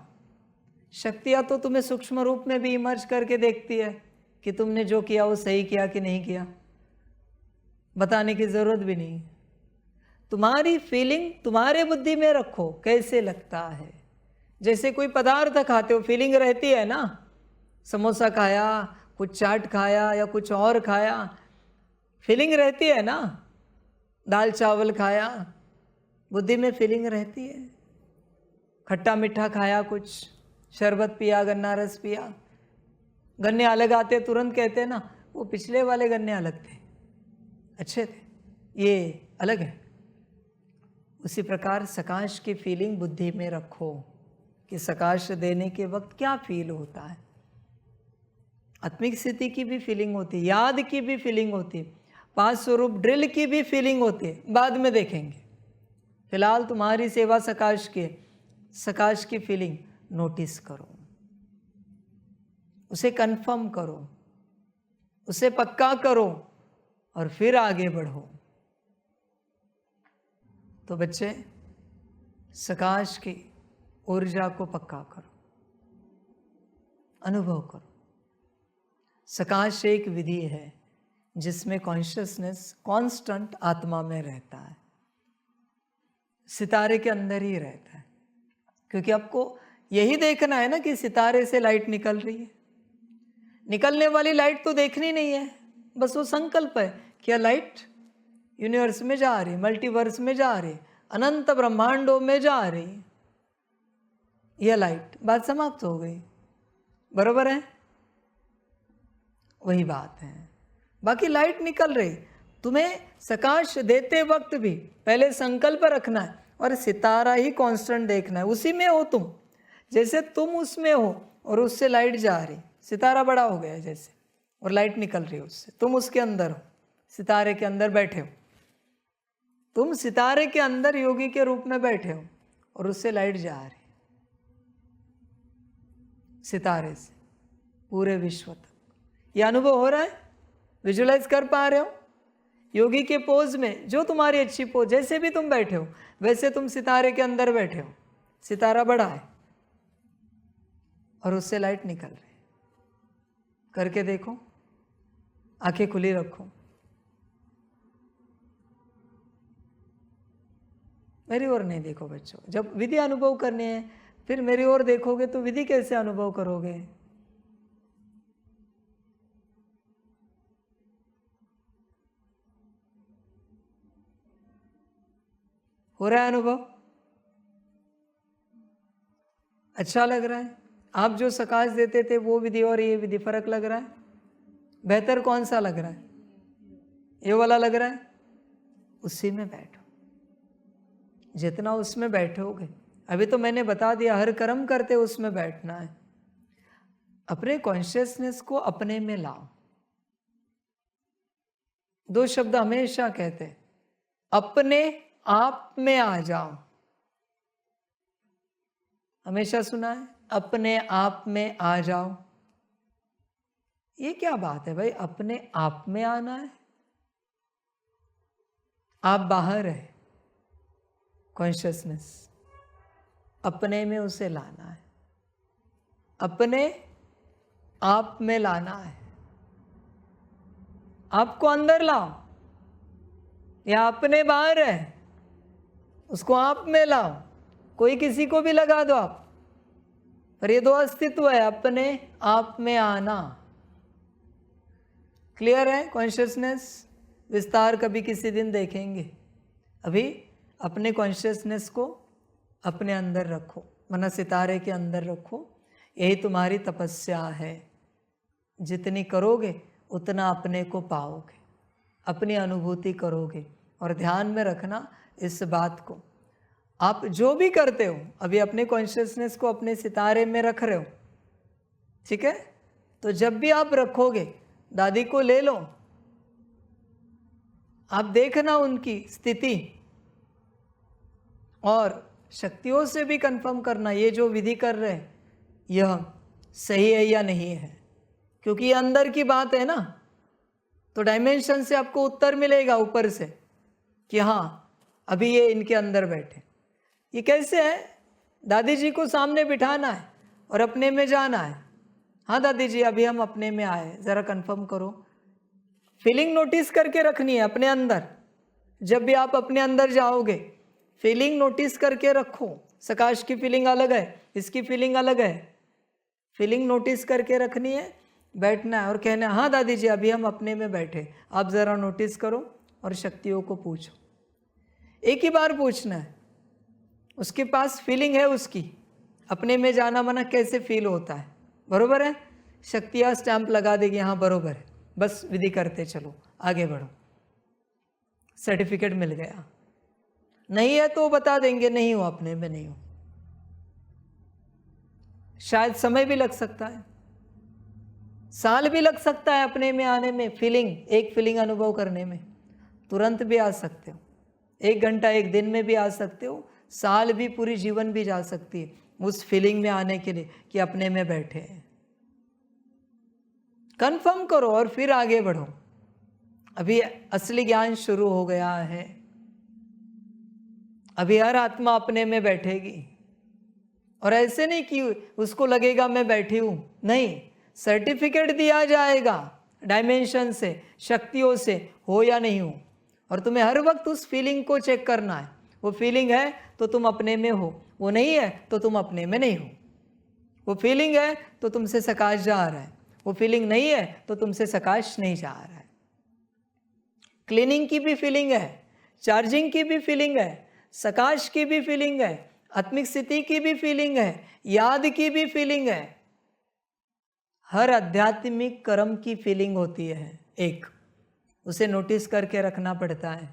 शक्तियां तो तुम्हें सूक्ष्म रूप में भी इमर्ज करके देखती है कि तुमने जो किया वो सही किया कि नहीं किया, बताने की जरूरत भी नहीं। तुम्हारी फीलिंग तुम्हारे बुद्धि में रखो, कैसे लगता है। जैसे कोई पदार्थ खाते हो, फीलिंग रहती है ना, समोसा खाया, कुछ चाट खाया या कुछ और खाया, फीलिंग रहती है ना। दाल चावल खाया, बुद्धि में फीलिंग रहती है। खट्टा मीठा खाया, कुछ शरबत पिया, गन्ना रस पिया, गन्ने अलग आते तुरंत कहते हैं ना, वो पिछले वाले गन्ने अलग थे, अच्छे थे, ये अलग है। उसी प्रकार सकाश की फीलिंग बुद्धि में रखो कि सकाश देने के वक्त क्या फील होता है। आत्मिक स्थिति की भी फीलिंग होती है, याद की भी फीलिंग होती है, 5 स्वरूप ड्रिल की भी फीलिंग होती है, बाद में देखेंगे। फिलहाल तुम्हारी सेवा सकाश की, सकाश की फीलिंग नोटिस करो, उसे कंफर्म करो उसे पक्का करो और फिर आगे बढ़ो। तो बच्चे, सकाश की ऊर्जा को पक्का करो, अनुभव करो। सकाश एक विधि है जिसमें कॉन्शियसनेस कांस्टेंट आत्मा में रहता है, सितारे के अंदर ही रहता है। क्योंकि आपको यही देखना है ना कि सितारे से लाइट निकल रही है। निकलने वाली लाइट तो देखनी नहीं है, बस वो संकल्प है कि यह लाइट यूनिवर्स में जा रही, मल्टीवर्स में जा रही, अनंत ब्रह्मांडों में जा रही, यह लाइट, बात समाप्त हो गई। बरोबर है? वही बात है। बाकी लाइट निकल रही, तुम्हें सकाश देते वक्त भी पहले संकल्प रखना है और सितारा ही कांस्टेंट देखना है। उसी में हो तुम, जैसे तुम उसमें हो और उससे लाइट जा रही, सितारा बड़ा हो गया जैसे, और लाइट निकल रही है उससे, तुम उसके अंदर हो, सितारे के अंदर बैठे हो। तुम सितारे के अंदर योगी के रूप में बैठे हो और उससे लाइट जा रही, सितारे से पूरे विश्व तक। यह अनुभव हो रहा है? विजुलाइज कर पा रहे हो? योगी के पोज में, जो तुम्हारी अच्छी पोज, जैसे भी तुम बैठे हो वैसे तुम सितारे के अंदर बैठे हो, सितारा बड़ा है और उससे लाइट निकल रही। करके देखो, आंखें खुली रखो। मेरी ओर नहीं देखो बच्चों। जब विधि अनुभव करनी है फिर मेरी ओर देखोगे तो विधि कैसे अनुभव करोगे? हो रहा है अनुभव? अच्छा लग रहा है? आप जो सकाश देते थे वो विधि और ये विधि फर्क लग रहा है? बेहतर कौन सा लग रहा है? ये वाला लग रहा है? उसी में बैठो। जितना उसमें बैठोगे, अभी तो मैंने बता दिया, हर कर्म करते उसमें बैठना है। अपने कॉन्शियसनेस को अपने में लाओ। दो शब्द हमेशा कहते हैं, अपने आप में आ जाओ। हमेशा सुना है, अपने आप में आ जाओ। ये क्या बात है भाई, अपने आप में आना है? आप बाहर है, कॉन्शियसनेस अपने में उसे लाना है, अपने आप में लाना है। आपको अंदर लाओ या अपने बाहर है, उसको आप में लाओ। कोई किसी को भी लगा दो आप, पर ये दो अस्तित्व है, अपने आप में आना। क्लियर है? कॉन्शियसनेस विस्तार कभी किसी दिन देखेंगे। अभी अपने कॉन्शियसनेस को अपने अंदर रखो, माना सितारे के अंदर रखो। यही तुम्हारी तपस्या है। जितनी करोगे उतना अपने को पाओगे, अपनी अनुभूति करोगे। और ध्यान में रखना इस बात को, आप जो भी करते हो अभी अपने कॉन्शियसनेस को अपने सितारे में रख रहे हो, ठीक है? तो जब भी आप रखोगे, दादी को ले लो, आप देखना उनकी स्थिति और शक्तियों से भी कंफर्म करना ये जो विधि कर रहे हैं यह सही है या नहीं है। क्योंकि ये अंदर की बात है ना, तो डायमेंशन से आपको उत्तर मिलेगा ऊपर से कि हाँ अभी ये इनके अंदर बैठे। ये कैसे है? दादी जी को सामने बिठाना है और अपने में जाना है। हाँ दादी जी अभी हम अपने में आए, ज़रा कंफर्म करो। फीलिंग नोटिस करके रखनी है अपने अंदर। जब भी आप अपने अंदर जाओगे फीलिंग नोटिस करके रखो। सकाश की फीलिंग अलग है, इसकी फीलिंग अलग है। फीलिंग नोटिस करके रखनी है, बैठना है और कहना है हाँ दादी जी अभी हम अपने में बैठे, आप ज़रा नोटिस करो और शक्तियों को पूछो। एक ही बार पूछना है, उसके पास फीलिंग है उसकी, अपने में जाना मना कैसे फील होता है, बरोबर है? शक्तियाँ स्टैंप लगा देगी हाँ बरोबर है, बस विधि करते चलो, आगे बढ़ो, सर्टिफिकेट मिल गया। नहीं है तो बता देंगे नहीं हो, अपने में नहीं हो। शायद समय भी लग सकता है, साल भी लग सकता है अपने में आने में, फीलिंग एक फीलिंग अनुभव करने में। तुरंत भी आ सकते हो, 1 घंटा 1 दिन में भी आ सकते हो, साल भी, पूरी जीवन भी जा सकती है उस फीलिंग में आने के लिए कि अपने में बैठे हैं। कंफर्म करो और फिर आगे बढ़ो। अभी असली ज्ञान शुरू हो गया है। अभी हर आत्मा अपने में बैठेगी, और ऐसे नहीं कि उसको लगेगा मैं बैठी हूं, नहीं, सर्टिफिकेट दिया जाएगा डायमेंशन से, शक्तियों से, हो या नहीं हो। और तुम्हें हर वक्त उस फीलिंग को चेक करना है। वो फीलिंग है तो तुम अपने में हो, वो नहीं है तो तुम अपने में नहीं हो। वो फीलिंग है तो तुमसे सकाश जा रहा है, वो फीलिंग नहीं है तो तुमसे सकाश नहीं जा रहा है। क्लीनिंग की भी फीलिंग है, चार्जिंग की भी फीलिंग है, सकाश की भी फीलिंग है, आत्मिक स्थिति की भी फीलिंग है, याद की भी फीलिंग है। हर आध्यात्मिक कर्म की फीलिंग होती है एक, उसे नोटिस करके रखना पड़ता है।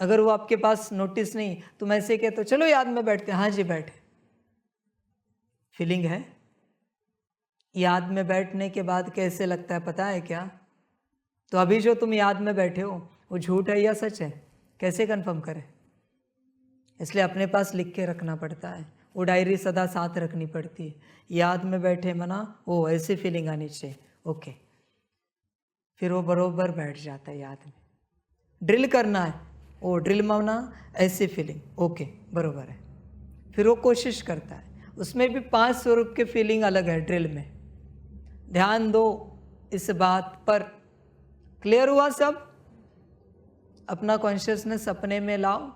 अगर वो आपके पास नोटिस नहीं, तुम ऐसे कहते तो चलो याद में बैठते, हाँ जी बैठे, फीलिंग है। याद में बैठने के बाद कैसे लगता है पता है क्या? तो अभी जो तुम याद में बैठे हो वो झूठ है या सच है, कैसे कंफर्म करें? इसलिए अपने पास लिख के रखना पड़ता है, वो डायरी सदा साथ रखनी पड़ती है। याद में बैठे मना, ओ ऐसी फीलिंग आनी चाहिए, ओके, फिर वो बरोबर बैठ जाता है याद में। ड्रिल करना है, ओ ड्रिल माना ऐसी फीलिंग, ओके बरोबर है। फिर वो कोशिश करता है, उसमें भी 5 स्वरूप के फीलिंग अलग है ड्रिल में। ध्यान दो इस बात पर। क्लियर हुआ सब? अपना कॉन्शियसनेस अपने में लाओ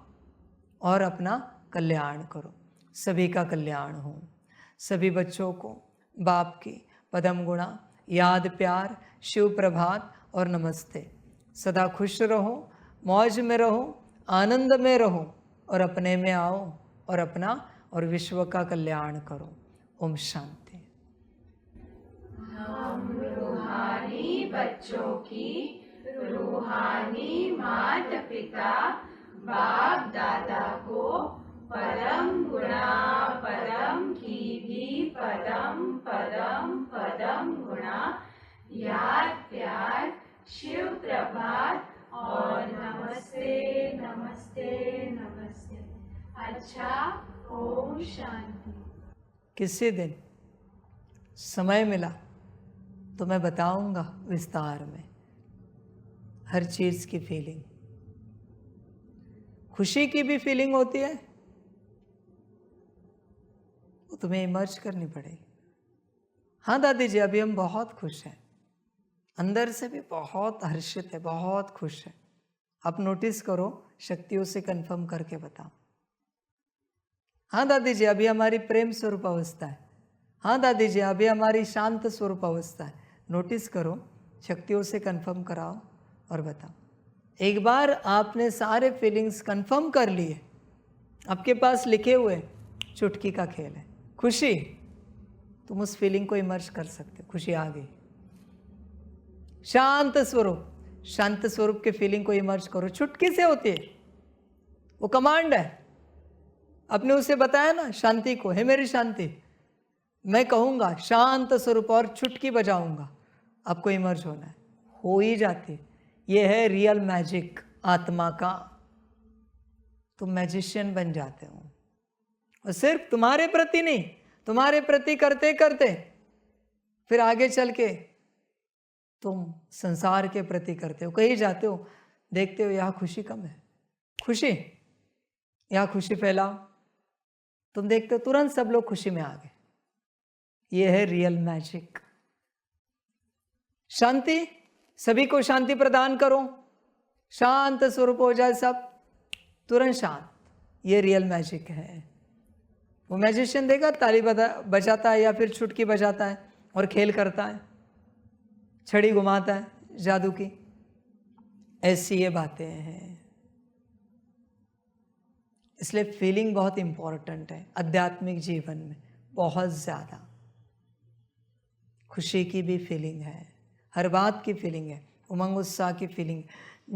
और अपना कल्याण करो। सभी का कल्याण हो। सभी बच्चों को बाप की पदम गुणा, याद, प्यार, शिव प्रभात और नमस्ते। सदा खुश रहो, मौज में रहो, आनंद में रहो और अपने में आओ और अपना और विश्व का कल्याण करो। ओम शांति। हम रूहानी बच्चों की रूहानी माता पिता बाप दादा को परम गुणा परम की भी पदम पदम पदम गुणा, याद, प्यार, शिव प्रभात और नमस्ते नमस्ते नमस्ते। अच्छा, ओम शांति। किसी दिन समय मिला तो मैं बताऊंगा विस्तार में हर चीज की फीलिंग। खुशी की भी फीलिंग होती है, वो तुम्हें इमर्ज करनी पड़ेगी। हाँ दादी जी, अभी हम बहुत खुश हैं, अंदर से भी बहुत हर्षित है, बहुत खुश है। आप नोटिस करो, शक्तियों से कंफर्म करके बताओ। हाँ दादी जी, अभी हमारी प्रेम स्वरूप अवस्था है। हाँ दादी जी, अभी हमारी शांत स्वरूप अवस्था है। नोटिस करो, शक्तियों से कंफर्म कराओ और बताओ। एक बार आपने सारे फीलिंग्स कंफर्म कर लिए, आपके पास लिखे हुए, चुटकी का खेल है। खुशी, तुम उस फीलिंग को इमर्ज कर सकते हो। खुशी आ गई। शांत स्वरूप, शांत स्वरूप के फीलिंग को इमर्ज करो। चुटकी से होती है, वो कमांड है। आपने उसे बताया ना शांति को, है मेरी शांति, मैं कहूँगा शांत स्वरूप और चुटकी बजाऊंगा, आपको इमर्ज होना है, हो ही जाती है। ये है रियल मैजिक आत्मा का। तुम मैजिशियन बन जाते हो। और सिर्फ तुम्हारे प्रति नहीं, तुम्हारे प्रति करते करते फिर आगे चल के तुम संसार के प्रति करते हो। कहीं जाते हो, देखते हो यहाँ खुशी कम है, खुशी, यहाँ खुशी फैलाओ, तुम देखते हो तुरंत सब लोग खुशी में आ गए। ये है रियल मैजिक। शांति, सभी को शांति प्रदान करो, शांत स्वरूप हो जाए सब, तुरंत शांत। ये रियल मैजिक है। वो मैजिशियन देखा ताली बजाता है या फिर चुटकी बजाता है और खेल करता है, छड़ी घुमाता है जादू की, ऐसी ये बातें हैं। इसलिए फीलिंग बहुत इंपॉर्टेंट है आध्यात्मिक जीवन में, बहुत ज़्यादा। खुशी की भी फीलिंग है, हर बात की फीलिंग है, उमंग उत्साह की फीलिंग,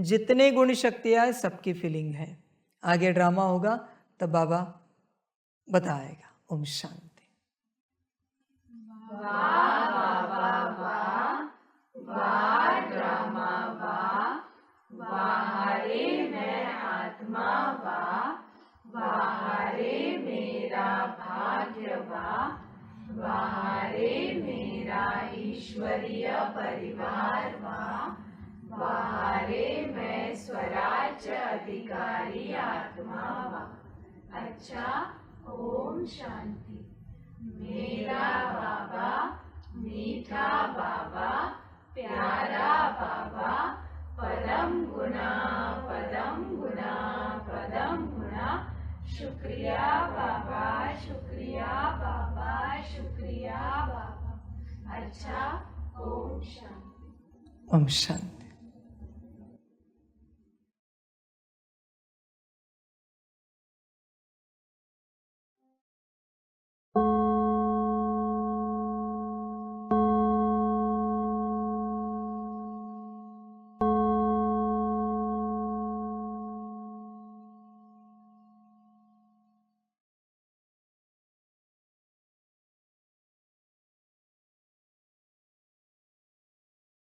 जितने गुण शक्तियाँ है सबकी फीलिंग है। आगे ड्रामा होगा तब बाबा बताएगा। ओम शांति। वाह बाबा वाह, वाह ड्रामा वाह, वाह रे मैं आत्मा वाह, वाह रे मेरा भाग्य वाह, वाह रे मेरा ईश्वरीय परिवार बाहरे मैं स्वराज्य अधिकारी आत्मा अच्छा ओम शांति। मेरा बाबा मीठा बाबा प्यारा बाबा पदम गुना पदम गुना पदम गुना शुक्रिया बाबा शुक्रिया बाबा शुक्रिया बाबा अच्छा ओम शांति। ओम शांति।